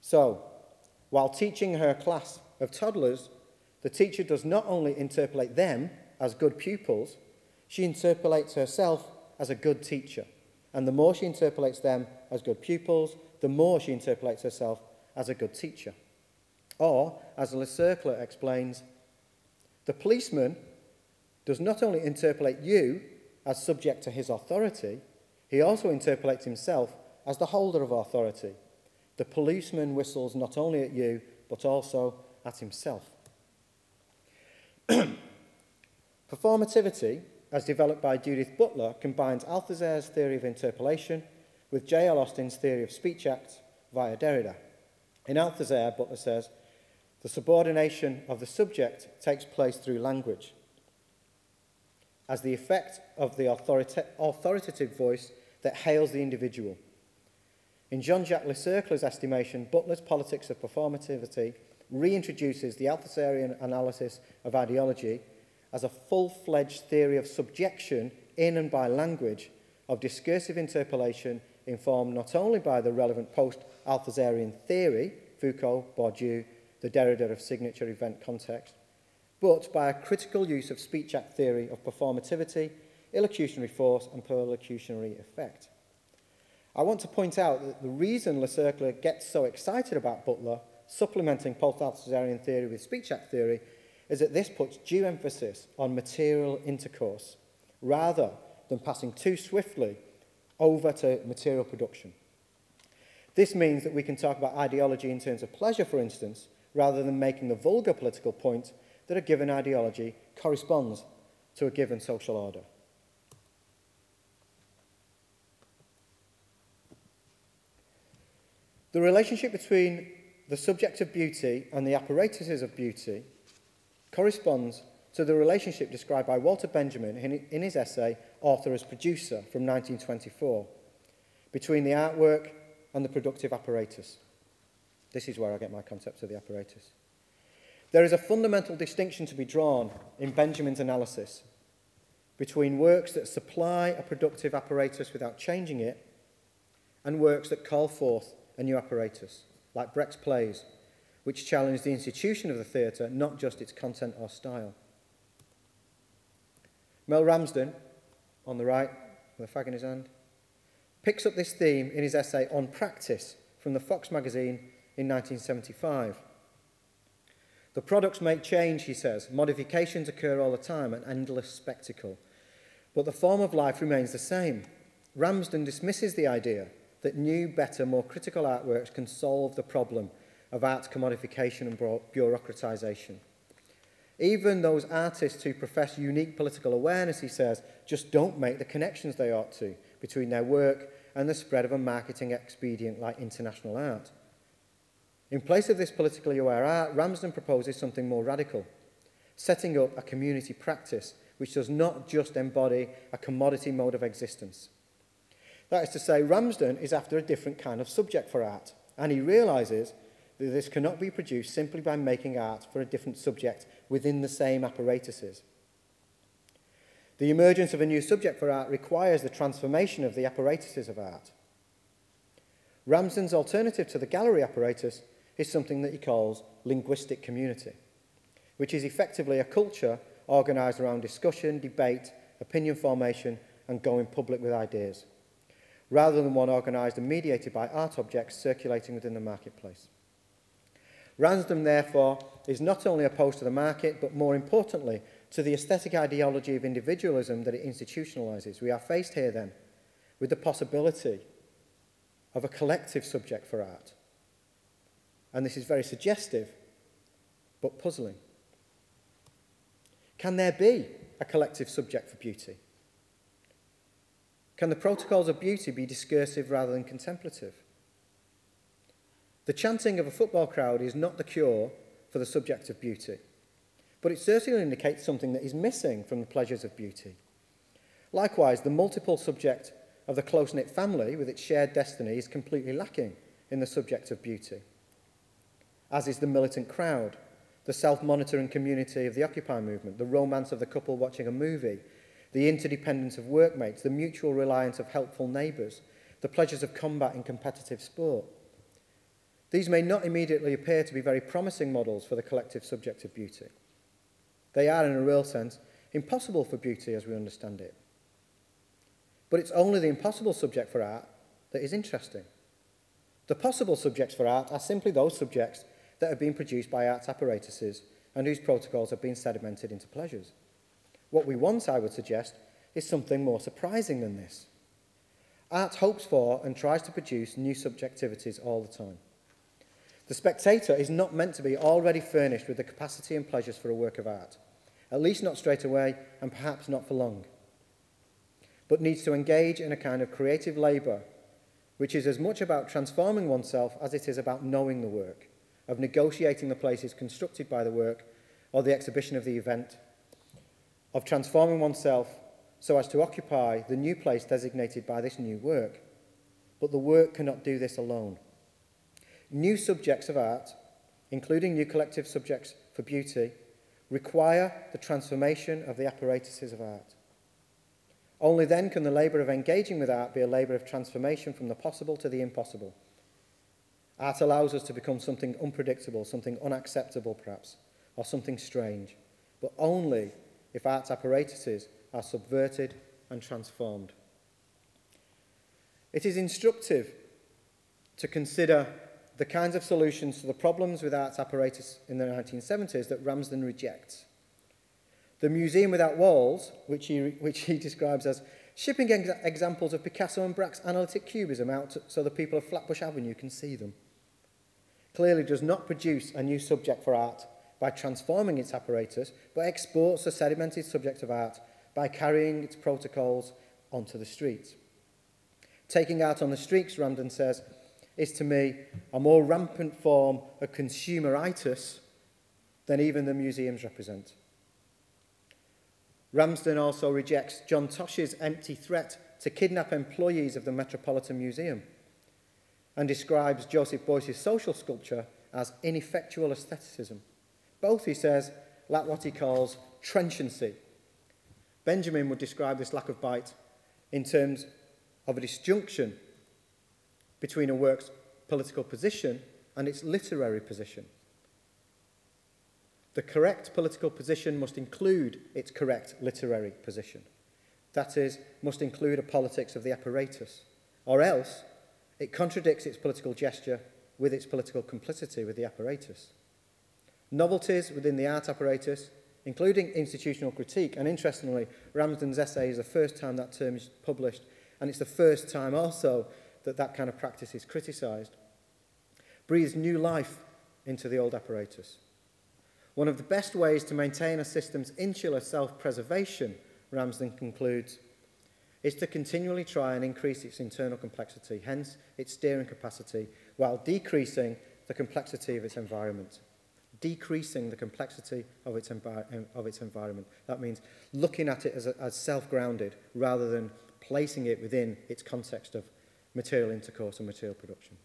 So, while teaching her class of toddlers, the teacher does not only interpolate them as good pupils, she interpolates herself as a good teacher. And the more she interpolates them as good pupils, the more she interpolates herself as a good teacher. Or, as Le Cercle explains, the policeman does not only interpolate you as subject to his authority, he also interpolates himself as the holder of authority. The policeman whistles not only at you, but also at himself. Performativity, as developed by Judith Butler, combines Althusser's theory of interpolation with J.L. Austin's theory of speech acts via Derrida. In Althusser, Butler says, the subordination of the subject takes place through language. as the effect of the authoritative voice that hails the individual. In Jean-Jacques Le Cercle's estimation, Butler's politics of performativity reintroduces the Althusserian analysis of ideology as a full-fledged theory of subjection in and by language, of discursive interpolation informed not only by the relevant post-Althusserian theory, Foucault, Bourdieu, the Derrida of signature event context, but by a critical use of speech act theory of performativity, illocutionary force and perlocutionary effect. I want to point out that the reason Le Cercle gets so excited about Butler supplementing post-Althusserian theory with speech act theory is that this puts due emphasis on material intercourse rather than passing too swiftly over to material production. This means that we can talk about ideology in terms of pleasure, for instance, rather than making the vulgar political point that a given ideology corresponds to a given social order. The relationship between the subject of beauty and the apparatuses of beauty corresponds to the relationship described by Walter Benjamin in his essay Author as Producer from 1924, between the artwork and the productive apparatus. This is where I get my concept of the apparatus. There is a fundamental distinction to be drawn in Benjamin's analysis between works that supply a productive apparatus without changing it and works that call forth a new apparatus, like Brecht's plays, which challenge the institution of the theatre, not just its content or style. Mel Ramsden, on the right, with a fag in his hand, picks up this theme in his essay On Practice from the Fox magazine in 1975. The products make change, he says. Modifications occur all the time, an endless spectacle. But the form of life remains the same. Ramsden dismisses the idea that new, better, more critical artworks can solve the problem of art's commodification and bureaucratization. Even those artists who profess unique political awareness, he says, just don't make the connections they ought to between their work and the spread of a marketing expedient like international art. In place of this politically aware art, Ramsden proposes something more radical, setting up a community practice which does not just embody a commodity mode of existence. That is to say, Ramsden is after a different kind of subject for art, and he realises that this cannot be produced simply by making art for a different subject within the same apparatuses. The emergence of a new subject for art requires the transformation of the apparatuses of art. Ramsden's alternative to the gallery apparatus is something that he calls linguistic community, which is effectively a culture organised around discussion, debate, opinion formation, and going public with ideas, rather than one organised and mediated by art objects circulating within the marketplace. Ramsden, therefore, is not only opposed to the market, but more importantly, to the aesthetic ideology of individualism that it institutionalises. We are faced here, then, with the possibility of a collective subject for art. And this is very suggestive, but puzzling. Can there be a collective subject for beauty? Can the protocols of beauty be discursive rather than contemplative? The chanting of a football crowd is not the cure for the subject of beauty, but it certainly indicates something that is missing from the pleasures of beauty. Likewise, the multiple subject of the close-knit family with its shared destiny is completely lacking in the subject of beauty, as is the militant crowd, the self-monitoring community of the Occupy movement, the romance of the couple watching a movie, the interdependence of workmates, the mutual reliance of helpful neighbours, the pleasures of combat in competitive sport. These may not immediately appear to be very promising models for the collective subject of beauty. They are, in a real sense, impossible for beauty as we understand it. But it's only the impossible subject for art that is interesting. The possible subjects for art are simply those subjects that have been produced by art's apparatuses and whose protocols have been sedimented into pleasures. What we want, I would suggest, is something more surprising than this. Art hopes for and tries to produce new subjectivities all the time. The spectator is not meant to be already furnished with the capacity and pleasures for a work of art, at least not straight away and perhaps not for long, but needs to engage in a kind of creative labour which is as much about transforming oneself as it is about knowing the work, of negotiating the places constructed by the work or the exhibition of the event, of transforming oneself so as to occupy the new place designated by this new work. But the work cannot do this alone. New subjects of art, including new collective subjects for beauty, require the transformation of the apparatuses of art. Only then can the labour of engaging with art be a labour of transformation from the possible to the impossible. Art allows us to become something unpredictable, something unacceptable perhaps, or something strange, but only if art's apparatuses are subverted and transformed. It is instructive to consider the kinds of solutions to the problems with art's apparatus in the 1970s that Ramsden rejects. The museum without walls, which he describes as shipping examples of Picasso and Braque's analytic cubism out so the people of Flatbush Avenue can see them, clearly does not produce a new subject for art by transforming its apparatus, but exports a sedimented subject of art by carrying its protocols onto the streets. Taking art on the streets, Ramsden says, is to me a more rampant form of consumeritis than even the museums represent. Ramsden also rejects John Tosh's empty threat to kidnap employees of the Metropolitan Museum and describes Joseph Beuys's social sculpture as ineffectual aestheticism. Both, he says, lack what he calls trenchancy. Benjamin would describe this lack of bite in terms of a disjunction between a work's political position and its literary position. The correct political position must include its correct literary position. That is, must include a politics of the apparatus, or else it contradicts its political gesture with its political complicity with the apparatus. Novelties within the art apparatus, including institutional critique, and interestingly, Ramsden's essay is the first time that term is published, and it's the first time also that that kind of practice is criticised, breathes new life into the old apparatus. One of the best ways to maintain a system's insular self-preservation, Ramsden concludes, is to continually try and increase its internal complexity, hence its steering capacity, while decreasing the complexity of its environment. Decreasing the complexity of its environment. That means looking at it as self-grounded rather than placing it within its context of material intercourse and material production.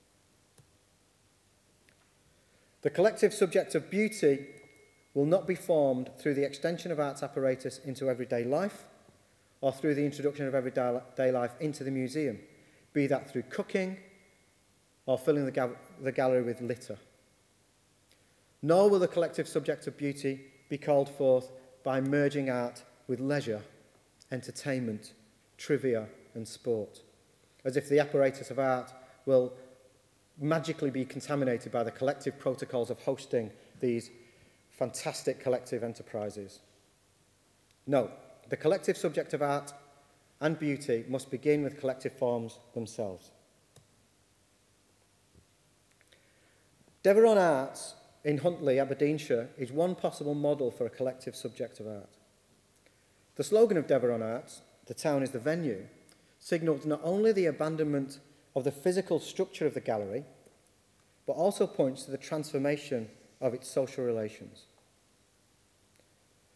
The collective subject of beauty will not be formed through the extension of art's apparatus into everyday life or through the introduction of everyday life into the museum, be that through cooking or filling the gallery with litter. Nor will the collective subject of beauty be called forth by merging art with leisure, entertainment, trivia and sport, as if the apparatus of art will magically be contaminated by the collective protocols of hosting these fantastic collective enterprises. No, the collective subject of art and beauty must begin with collective forms themselves. Deveron Arts in Huntly, Aberdeenshire, is one possible model for a collective subject of art. The slogan of Deveron Arts, "The town is the venue," signals not only the abandonment of the physical structure of the gallery, but also points to the transformation of its social relations.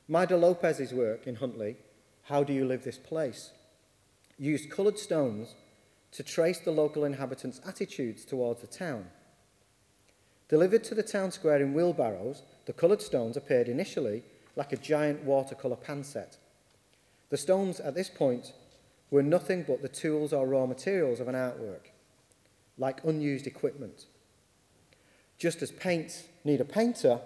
Maida Lopez's work in Huntly, "How Do You Live This Place?" used coloured stones to trace the local inhabitants' attitudes towards the town. Delivered to the town square in wheelbarrows, the coloured stones appeared initially like a giant watercolour pan set. The stones at this point were nothing but the tools or raw materials of an artwork, like unused equipment. Just as paints need a painter,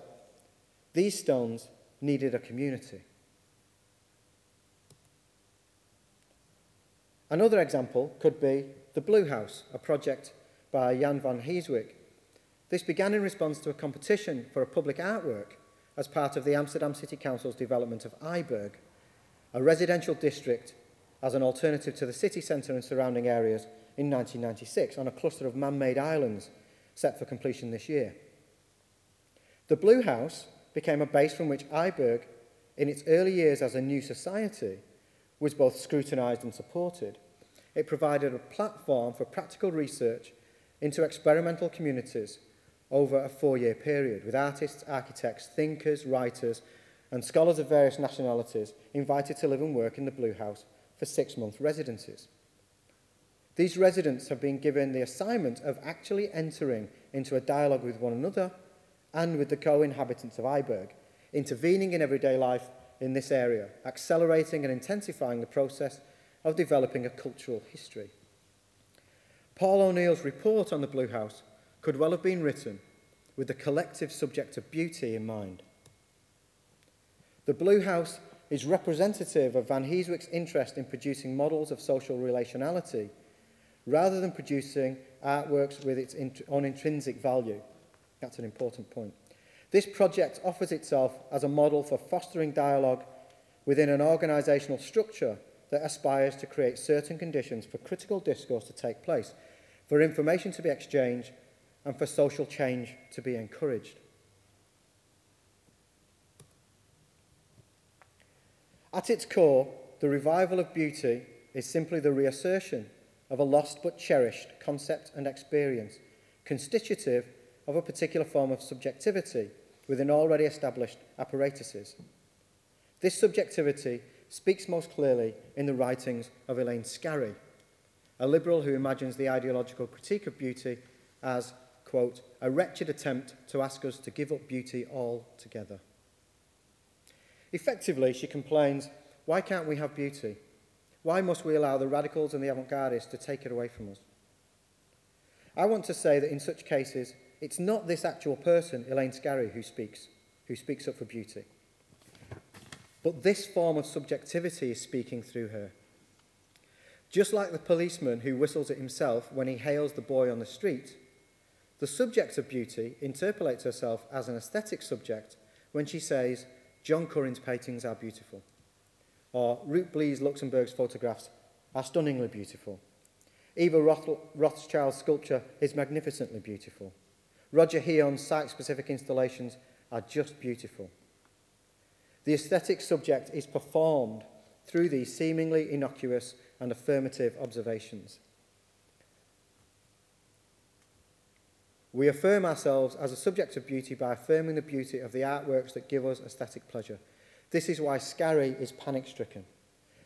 these stones needed a community. Another example could be the Blue House, a project by Jan van Heeswijk. This began in response to a competition for a public artwork as part of the Amsterdam City Council's development of Eiburg, a residential district as an alternative to the city centre and surrounding areas in 1996 on a cluster of man-made islands set for completion this year. The Blue House became a base from which Eiburg, in its early years as a new society, was both scrutinised and supported. It provided a platform for practical research into experimental communities over a 4-year period, with artists, architects, thinkers, writers, and scholars of various nationalities invited to live and work in the Blue House for 6-month residencies. These residents have been given the assignment of actually entering into a dialogue with one another and with the co-inhabitants of Iburg, intervening in everyday life in this area, accelerating and intensifying the process of developing a cultural history. Paul O'Neill's report on the Blue House could well have been written with the collective subject of beauty in mind. The Blue House is representative of Van Heeswijk's interest in producing models of social relationality rather than producing artworks with its own intrinsic value. That's an important point. This project offers itself as a model for fostering dialogue within an organisational structure that aspires to create certain conditions for critical discourse to take place, for information to be exchanged, and for social change to be encouraged. At its core, the revival of beauty is simply the reassertion of a lost but cherished concept and experience, constitutive of a particular form of subjectivity within already established apparatuses. This subjectivity speaks most clearly in the writings of Elaine Scarry, a liberal who imagines the ideological critique of beauty as, quote, a wretched attempt to ask us to give up beauty altogether. Effectively, she complains, why can't we have beauty? Why must we allow the radicals and the avant-gardists to take it away from us? I want to say that in such cases, it's not this actual person, Elaine Scarry, who speaks up for beauty. But this form of subjectivity is speaking through her. Just like the policeman who whistles at himself when he hails the boy on the street, the subject of beauty interpolates herself as an aesthetic subject when she says, John Currin's paintings are beautiful, or Ruth Blees Luxemburg's photographs are stunningly beautiful. Eva Rothschild's sculpture is magnificently beautiful. Roger Heon's site-specific installations are just beautiful. The aesthetic subject is performed through these seemingly innocuous and affirmative observations. We affirm ourselves as a subject of beauty by affirming the beauty of the artworks that give us aesthetic pleasure. This is why Scarry is panic-stricken.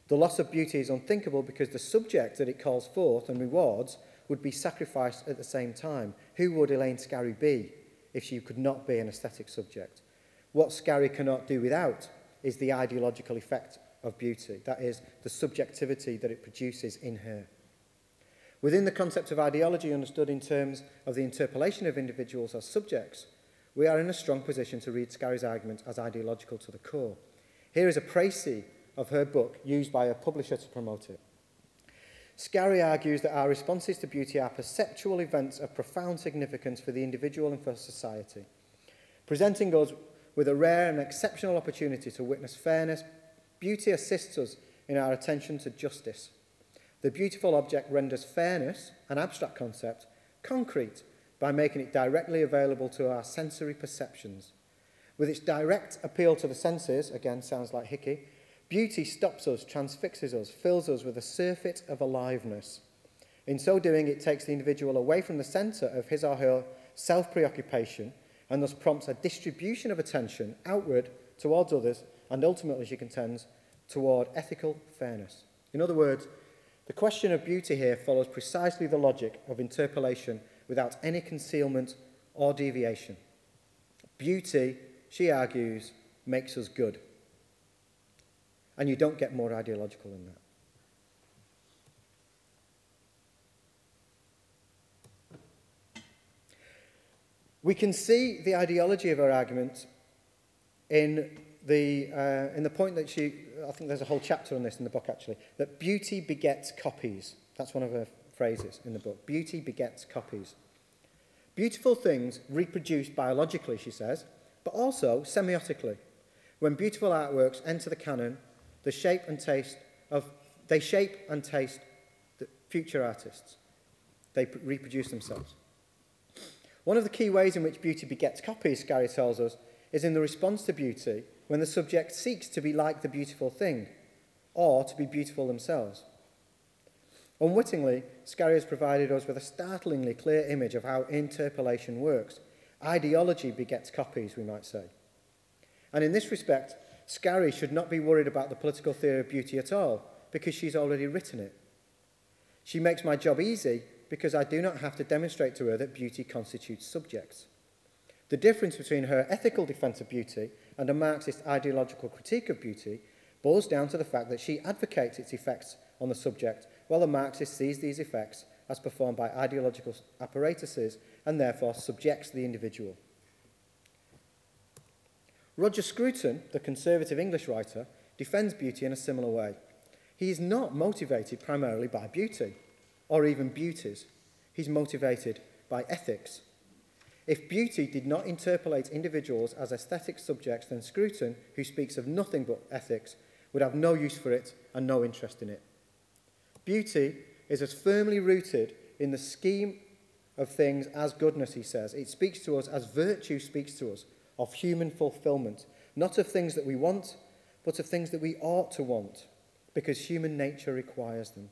The loss of beauty is unthinkable because the subject that it calls forth and rewards would be sacrificed at the same time. Who would Elaine Scarry be if she could not be an aesthetic subject? What Scarry cannot do without is the ideological effect of beauty, that is, the subjectivity that it produces in her. Within the concept of ideology understood in terms of the interpolation of individuals as subjects, we are in a strong position to read Scarry's argument as ideological to the core. Here is a précis of her book used by a publisher to promote it. Scarry argues that our responses to beauty are perceptual events of profound significance for the individual and for society, presenting us with a rare and exceptional opportunity to witness fairness. Beauty assists us in our attention to justice. The beautiful object renders fairness, an abstract concept, concrete by making it directly available to our sensory perceptions. With its direct appeal to the senses, again sounds like Hickey, beauty stops us, transfixes us, fills us with a surfeit of aliveness. In so doing, it takes the individual away from the centre of his or her self-preoccupation and thus prompts a distribution of attention outward towards others and ultimately, she contends, toward ethical fairness. In other words, the question of beauty here follows precisely the logic of interpolation without any concealment or deviation. Beauty, she argues, makes us good. And you don't get more ideological than that. We can see the ideology of her argument in the point that I think there's a whole chapter on this in the book actually, that beauty begets copies. That's one of her phrases in the book. Beauty begets copies. Beautiful things reproduce biologically, she says, but also semiotically. When beautiful artworks enter the canon, they shape and taste the future artists. They reproduce themselves. One of the key ways in which beauty begets copies, Scarry tells us, is in the response to beauty when the subject seeks to be like the beautiful thing or to be beautiful themselves. Unwittingly, Scarry has provided us with a startlingly clear image of how interpolation works. Ideology begets copies, we might say. And in this respect, Scarry should not be worried about the political theory of beauty at all, because she's already written it. She makes my job easy because I do not have to demonstrate to her that beauty constitutes subjects. The difference between her ethical defence of beauty and a Marxist ideological critique of beauty boils down to the fact that she advocates its effects on the subject, while the Marxist sees these effects as performed by ideological apparatuses and therefore subjects the individual. Roger Scruton, the conservative English writer, defends beauty in a similar way. He is not motivated primarily by beauty, or even beauties. He's motivated by ethics. If beauty did not interpolate individuals as aesthetic subjects, then Scruton, who speaks of nothing but ethics, would have no use for it and no interest in it. Beauty is as firmly rooted in the scheme of things as goodness, he says. It speaks to us as virtue speaks to us, of human fulfillment, not of things that we want, but of things that we ought to want, because human nature requires them.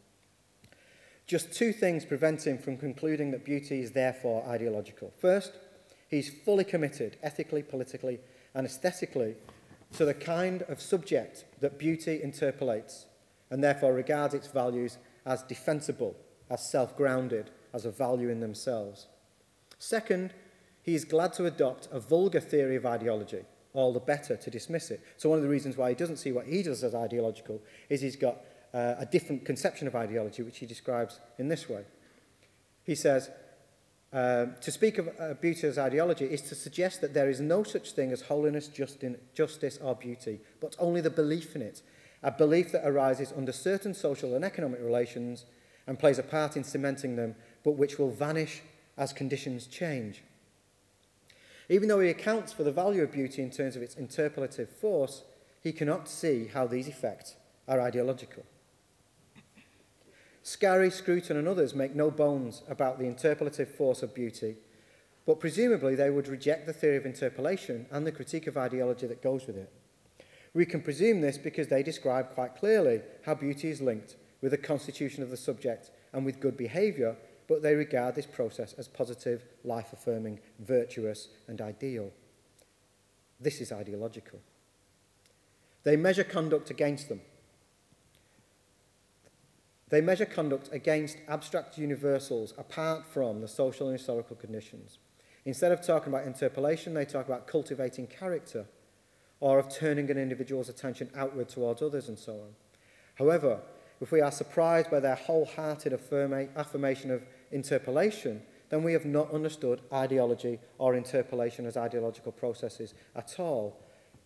Just two things prevent him from concluding that beauty is therefore ideological. First, he's fully committed, ethically, politically, and aesthetically, to the kind of subject that beauty interpolates, and therefore regards its values as defensible, as self-grounded, as a value in themselves. Second, he is glad to adopt a vulgar theory of ideology, all the better to dismiss it. So one of the reasons why he doesn't see what he does as ideological is he's got a different conception of ideology, which he describes in this way. He says, to speak of beauty as ideology is to suggest that there is no such thing as holiness, justice or beauty, but only the belief in it, a belief that arises under certain social and economic relations and plays a part in cementing them, but which will vanish as conditions change. Even though he accounts for the value of beauty in terms of its interpolative force, he cannot see how these effects are ideological. Scarry, Scruton and others make no bones about the interpolative force of beauty, but presumably they would reject the theory of interpolation and the critique of ideology that goes with it. We can presume this because they describe quite clearly how beauty is linked with the constitution of the subject and with good behaviour, but they regard this process as positive, life-affirming, virtuous and ideal. This is ideological. They measure conduct against them. They measure conduct against abstract universals apart from the social and historical conditions. Instead of talking about interpolation, they talk about cultivating character, or of turning an individual's attention outward towards others and so on. However, if we are surprised by their wholehearted affirmation of interpolation, then we have not understood ideology or interpolation as ideological processes at all.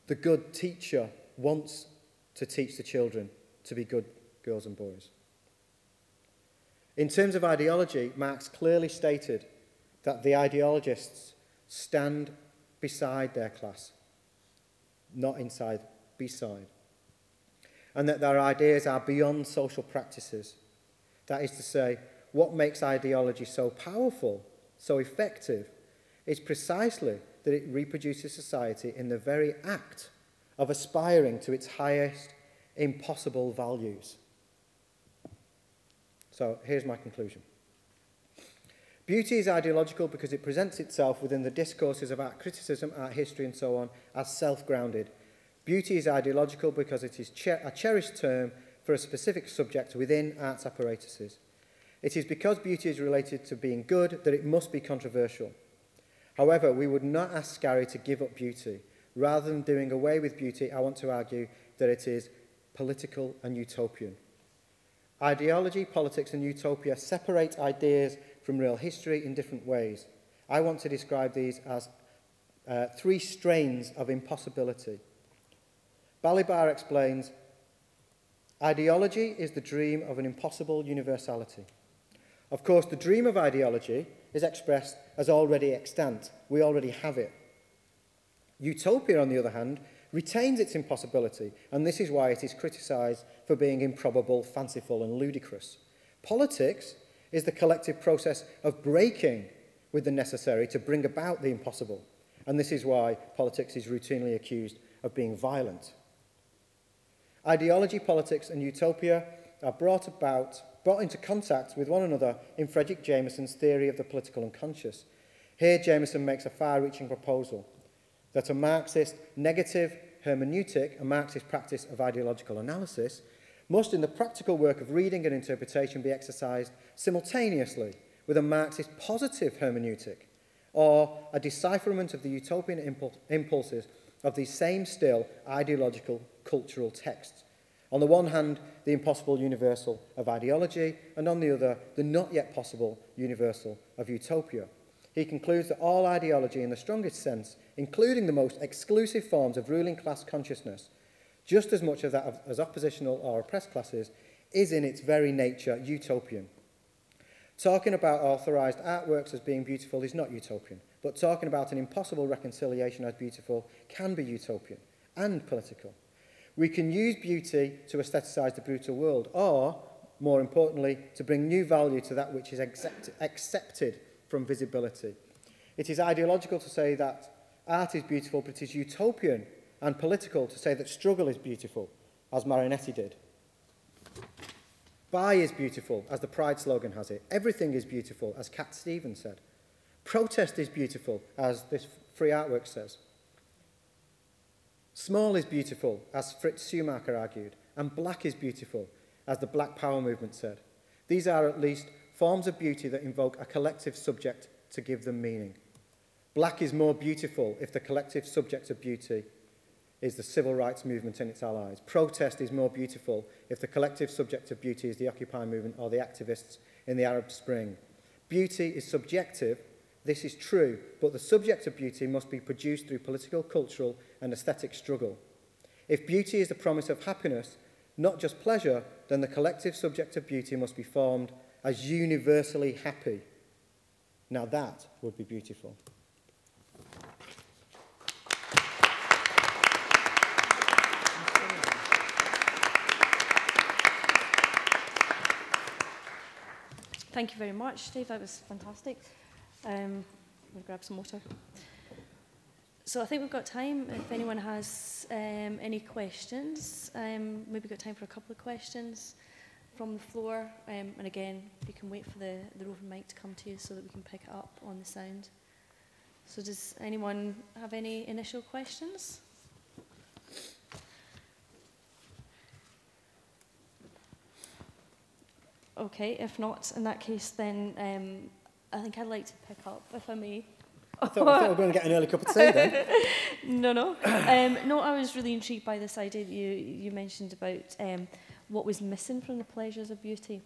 The good teacher wants to teach the children to be good girls and boys. In terms of ideology, Marx clearly stated that the ideologists stand beside their class, not inside, beside, and that their ideas are beyond social practices. That is to say, what makes ideology so powerful, so effective, is precisely that it reproduces society in the very act of aspiring to its highest impossible values. So here's my conclusion. Beauty is ideological because it presents itself within the discourses of art criticism, art history and so on as self-grounded. Beauty is ideological because it is a cherished term for a specific subject within arts apparatuses. It is because beauty is related to being good that it must be controversial. However, we would not ask Scarry to give up beauty. Rather than doing away with beauty, I want to argue that it is political and utopian. Ideology, politics and utopia separate ideas from real history in different ways. I want to describe these as three strains of impossibility. Balibar explains, ideology is the dream of an impossible universality. Of course, the dream of ideology is expressed as already extant. We already have it. Utopia, on the other hand, retains its impossibility, and this is why it is criticised for being improbable, fanciful and ludicrous. Politics is the collective process of breaking with the necessary to bring about the impossible, and this is why politics is routinely accused of being violent. Ideology, politics and utopia are brought into contact with one another in Frederick Jameson's theory of the political unconscious. Here Jameson makes a far-reaching proposal that a Marxist negative hermeneutic, a Marxist practice of ideological analysis, must in the practical work of reading and interpretation be exercised simultaneously with a Marxist positive hermeneutic, or a decipherment of the utopian impulses of these same still ideological cultural texts. On the one hand, the impossible universal of ideology, and on the other, the not yet possible universal of utopia. He concludes that all ideology in the strongest sense, including the most exclusive forms of ruling class consciousness, just as much of that as oppositional or oppressed classes, is in its very nature utopian. Talking about authorised artworks as being beautiful is not utopian, but talking about an impossible reconciliation as beautiful can be utopian and political. We can use beauty to aestheticize the brutal world, or, more importantly, to bring new value to that which is accepted from visibility. It is ideological to say that art is beautiful, but it is utopian and political to say that struggle is beautiful, as Marinetti did. Buy is beautiful, as the Pride slogan has it. Everything is beautiful, as Cat Stevens said. Protest is beautiful, as this free artwork says. Small is beautiful, as Fritz Schumacher argued, and black is beautiful, as the Black Power movement said. These are at least forms of beauty that invoke a collective subject to give them meaning. Black is more beautiful if the collective subject of beauty is the civil rights movement and its allies. Protest is more beautiful if the collective subject of beauty is the Occupy movement or the activists in the Arab Spring. Beauty is subjective. This is true, but the subject of beauty must be produced through political, cultural, and aesthetic struggle. If beauty is the promise of happiness, not just pleasure, then the collective subject of beauty must be formed as universally happy. Now that would be beautiful. Thank you very much, Dave. That was fantastic. I'm going to grab some water. So I think we've got time if anyone has any questions. Maybe got time for a couple of questions from the floor. And again, you can wait for the roving mic to come to you so that we can pick it up on the sound. So does anyone have any initial questions? Okay, if not, in that case, then I think I'd like to pick up, if I may. I thought we were going to get an early cup of tea then. No. No, I was really intrigued by this idea that you mentioned about what was missing from the pleasures of beauty.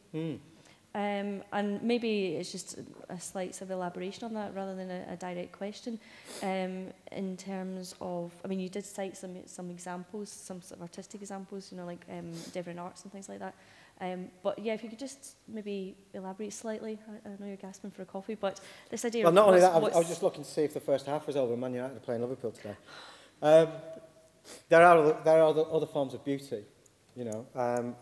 And maybe it's just a slight sort of elaboration on that rather than a direct question. In terms of, I mean, you did cite some examples, some sort of artistic examples, you know, like Devon Arts and things like that. But yeah, if you could just maybe elaborate slightly. I know you're gasping for a coffee, but this idea. Well, not only that, I was just looking to see if the first half was over. Man United are playing Liverpool today. There are other forms of beauty, you know,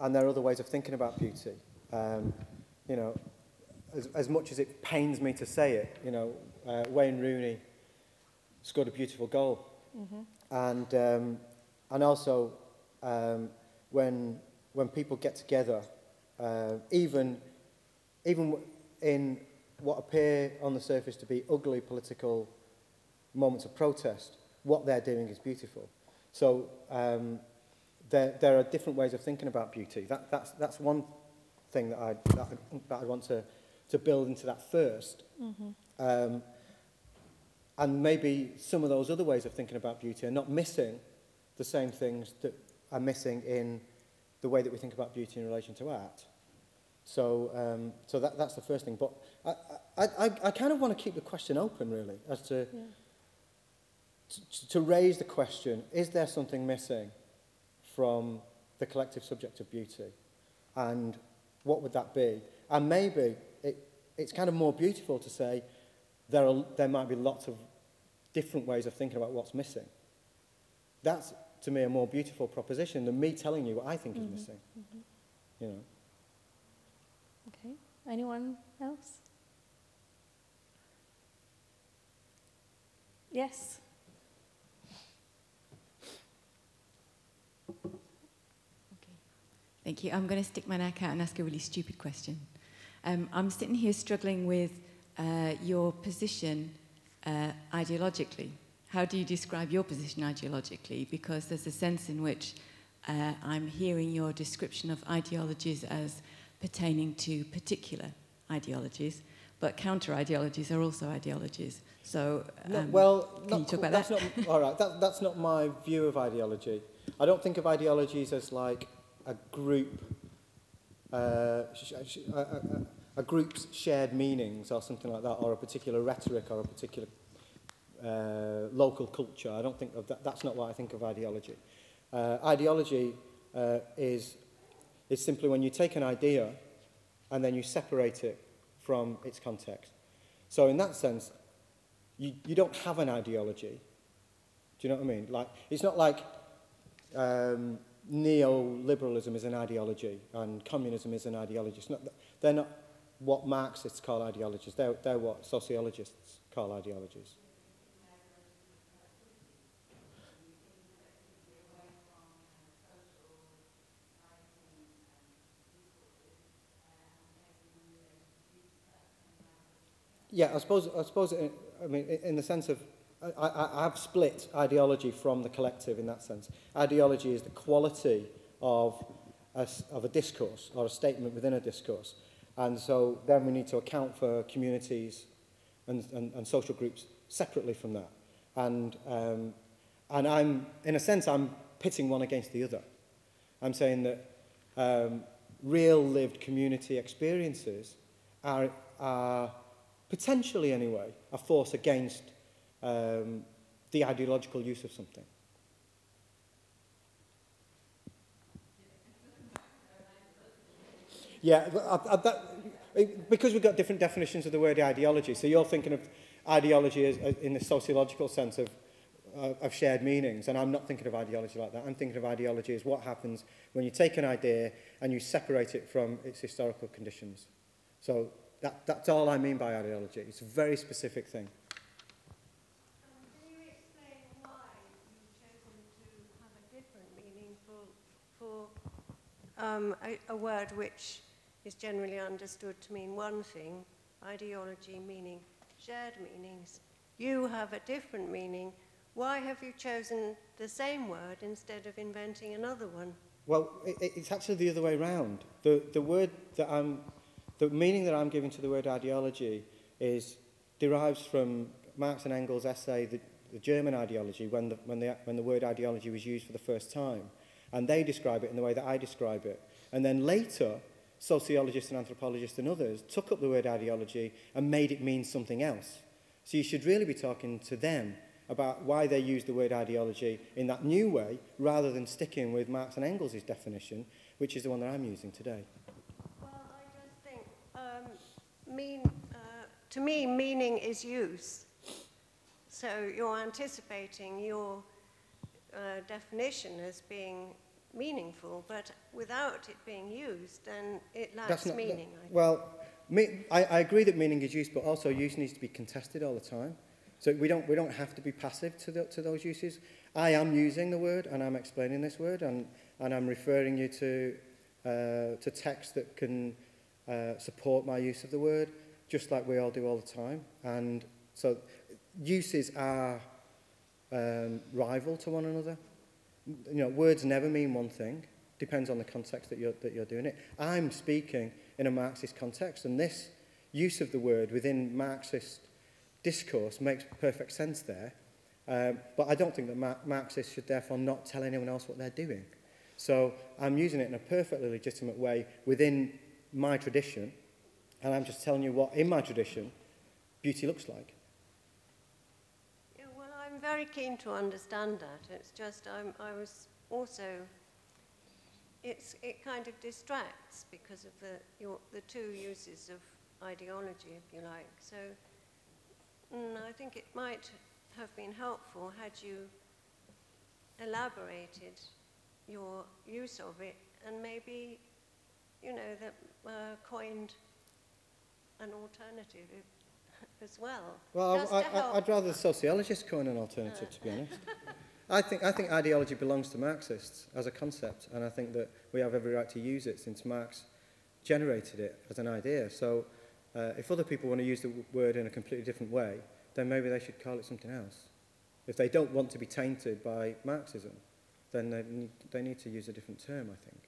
and there are other ways of thinking about beauty. You know, as much as it pains me to say it, you know, Wayne Rooney scored a beautiful goal, and also when people get together, even in what appear on the surface to be ugly political moments of protest, what they're doing is beautiful. So there are different ways of thinking about beauty. That's one thing that I want to build into that first. And maybe some of those other ways of thinking about beauty are not missing the same things that are missing in the way that we think about beauty in relation to art. So that's the first thing. But I kind of want to keep the question open, really, as to raise the question, is there something missing from the collective subject of beauty? And what would that be? And maybe it's kind of more beautiful to say there might be lots of different ways of thinking about what's missing. That's, to me, a more beautiful proposition than me telling you what I think is missing. You know. Okay. Anyone else? Yes. Thank you. I'm going to stick my neck out and ask a really stupid question. I'm sitting here struggling with your position ideologically. how do you describe your position ideologically? Because there's a sense in which I'm hearing your description of ideologies as pertaining to particular ideologies, but counter-ideologies are also ideologies. So, can you talk about that? All right, that's not my view of ideology. I don't think of ideologies as like a group, a group's shared meanings or something like that, or a particular rhetoric or a particular local culture. I don't think of that. That's not what I think of ideology. Ideology is simply when you take an idea and then you separate it from its context. So in that sense, you don't have an ideology. Do you know what I mean? Like, it's not like neoliberalism is an ideology and communism is an ideology. It's not, they're not what Marxists call ideologies. They're what sociologists call ideologies. Yeah, I suppose I mean, in the sense of, I've split ideology from the collective in that sense. Ideology is the quality of a discourse or a statement within a discourse. And so then we need to account for communities and social groups separately from that. And I'm, in a sense, I'm pitting one against the other. I'm saying that real lived community experiences are potentially anyway, a force against the ideological use of something. Yeah, because we've got different definitions of the word ideology, so you're thinking of ideology as in the sociological sense of shared meanings, and I'm not thinking of ideology like that. I'm thinking of ideology as what happens when you take an idea and you separate it from its historical conditions. So that's all I mean by ideology. It's a very specific thing. Can you explain why you've chosen to have a different meaning for a word which is generally understood to mean one thing, ideology meaning shared meanings? You have a different meaning. Why have you chosen the same word instead of inventing another one? Well, it's actually the other way around. The meaning that I'm giving to the word ideology derives from Marx and Engels' essay, the German ideology, when the word ideology was used for the first time. And they describe it in the way that I describe it. And then later, sociologists and anthropologists and others took up the word ideology and made it mean something else. So you should really be talking to them about why they use the word ideology in that new way, rather than sticking with Marx and Engels' definition, which is the one that I'm using today. To me, meaning is use. So you're anticipating your definition as being meaningful, but without it being used, then it lacks meaning. I agree that meaning is used, but also use needs to be contested all the time. So we don't have to be passive to those uses. I am using the word and I'm explaining this word, and I'm referring you to text that can support my use of the word, just like we all do all the time. And so uses are rival to one another. You know, words never mean one thing. Depends on the context that you're doing it. I'm speaking in a Marxist context, and this use of the word within Marxist discourse makes perfect sense there. But I don't think that Marxists should therefore not tell anyone else what they're doing. So I'm using it in a perfectly legitimate way within my tradition, and I'm just telling you what, in my tradition, beauty looks like. Yeah, well, I'm very keen to understand that. It's just I was also, it kind of distracts because of the two uses of ideology, if you like. So I think it might have been helpful had you elaborated your use of it and maybe, you know, that coined an alternative as well. Well, I'd rather the sociologists coin an alternative, to be honest. I think ideology belongs to Marxists as a concept, and I think that we have every right to use it since Marx generated it as an idea. So if other people want to use the word in a completely different way, then maybe they should call it something else. If they don't want to be tainted by Marxism, then they need to use a different term, I think.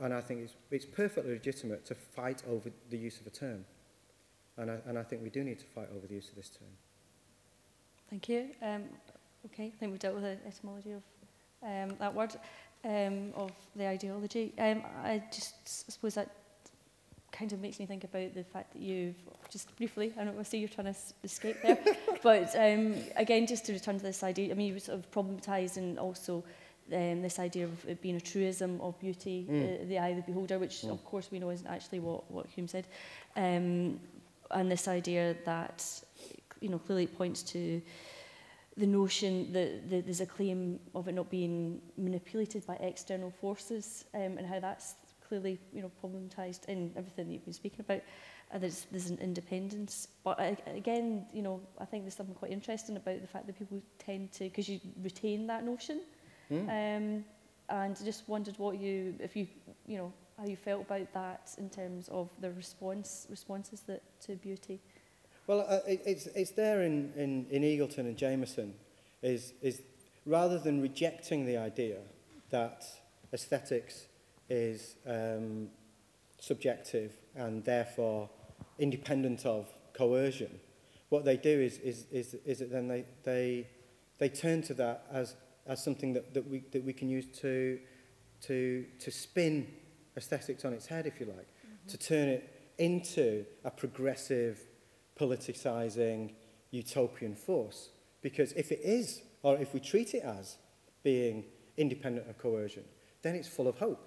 And I think it's perfectly legitimate to fight over the use of a term. And I think we do need to fight over the use of this term. Thank you. Okay, I think we've dealt with the etymology of that word, of the ideology. I suppose that kind of makes me think about the fact that you've, just briefly, I don't know, I see you're trying to escape there, but again, just to return to this idea, I mean, you sort of problematised also this idea of it being a truism of beauty, the eye of the beholder, which of course we know isn't actually what Hume said, and this idea that, you know, clearly it points to the notion that there's a claim of it not being manipulated by external forces, and how that's clearly, you know, problematized in everything that you've been speaking about. There's an independence, but again, you know, I think there's something quite interesting about the fact that people tend to, because you retain that notion, and just wondered what you, if you, you know, how you felt about that in terms of the responses that to beauty. Well, it's there in Eagleton and Jameson, is rather than rejecting the idea that aesthetics is subjective and therefore independent of coercion, what they do is that then they turn to that as something that we can use to spin aesthetics on its head, if you like, to turn it into a progressive, politicizing, utopian force. Because if it is, or if we treat it as being independent of coercion, then it's full of hope.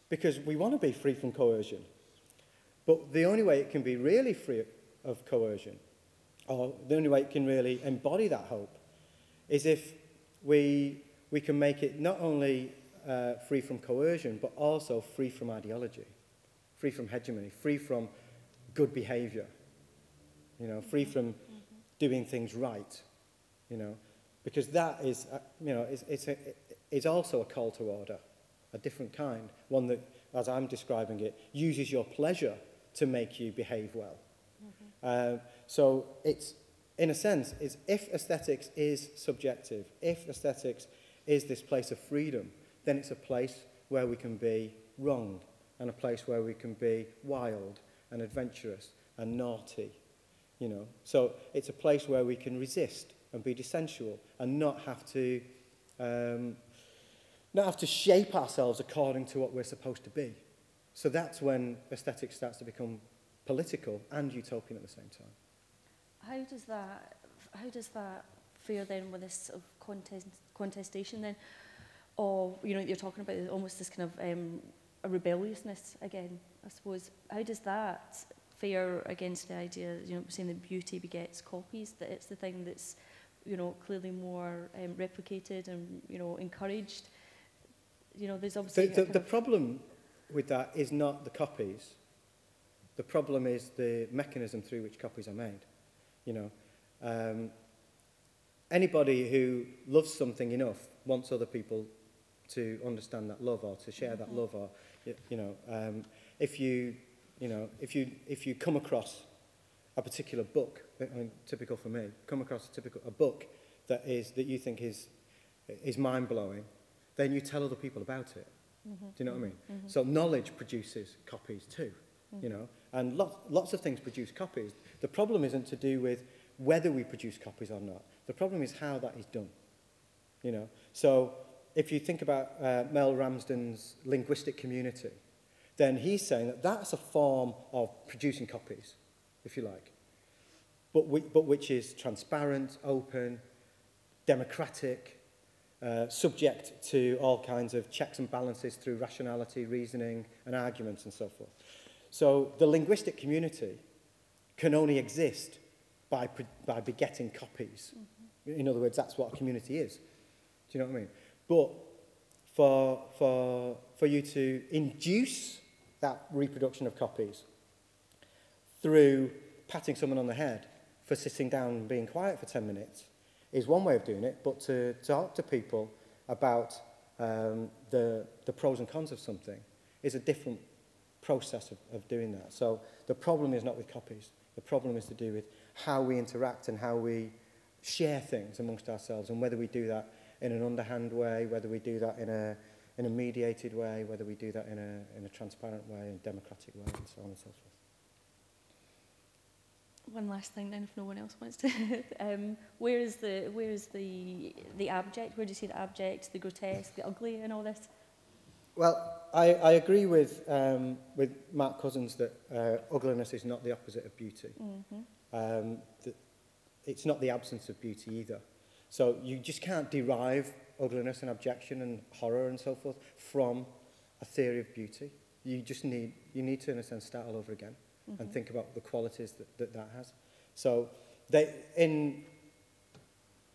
Because we want to be free from coercion. But the only way it can be really free of coercion, or the only way it can really embody that hope, is if we can make it not only free from coercion, but also free from ideology, free from hegemony, free from good behavior, you know, free from doing things right, you know, because that is, you know, it's also a call to order, a different kind, one that, as I'm describing it, uses your pleasure to make you behave well. So it's, in a sense, is if aesthetics is subjective, if aesthetics is this place of freedom, then it's a place where we can be wrong, and a place where we can be wild and adventurous and naughty, you know. So it's a place where we can resist and be dissensual and not have to shape ourselves according to what we're supposed to be. So that's when aesthetics starts to become political and utopian at the same time. How does that fare then with this sort of contestation then, of, you know, you're talking about almost this kind of a rebelliousness again, I suppose. How does that fare against the idea, you know, saying that beauty begets copies, that it's the thing that's, you know, clearly more replicated and, you know, encouraged? You know, there's obviously... The problem with that is not the copies. The problem is the mechanism through which copies are made. You know, anybody who loves something enough wants other people to understand that love or to share that love, or, you know, if you come across a particular book, I mean, typical for me, come across a book that you think is mind-blowing, then you tell other people about it. Do you know what I mean? So knowledge produces copies too, you know, and lots of things produce copies. The problem isn't to do with whether we produce copies or not. The problem is how that is done, you know. So if you think about Mel Ramsden's linguistic community, then he's saying that that's a form of producing copies, if you like, but which is transparent, open, democratic, subject to all kinds of checks and balances through rationality, reasoning, and arguments and so forth. So the linguistic community can only exist by begetting copies. In other words, that's what a community is. Do you know what I mean? But for you to induce that reproduction of copies through patting someone on the head for sitting down and being quiet for 10 minutes is one way of doing it, but to talk to people about the pros and cons of something is a different process of doing that. So the problem is not with copies. The problem is to do with how we interact and how we share things amongst ourselves, and whether we do that in an underhand way, whether we do that in a mediated way, whether we do that in a transparent way, in a democratic way, and so on and so forth. One last thing then, if no one else wants to. Where is the abject? Where do you see the abject, the grotesque, the ugly in all this? Well, I agree with Mark Cousins that ugliness is not the opposite of beauty. Mm-hmm. It's not the absence of beauty either. So you just can't derive ugliness and abjection and horror and so forth from a theory of beauty. You need to, in a sense, start all over again. Mm-hmm. And think about the qualities that has. So in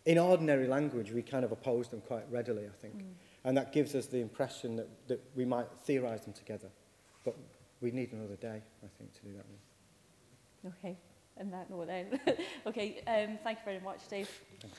ordinary language, we kind of oppose them quite readily, I think. Mm. And that gives us the impression that we might theorise them together. But we need another day, I think, to do that with. Okay, and that note then. Okay, thank you very much, Dave. Thanks.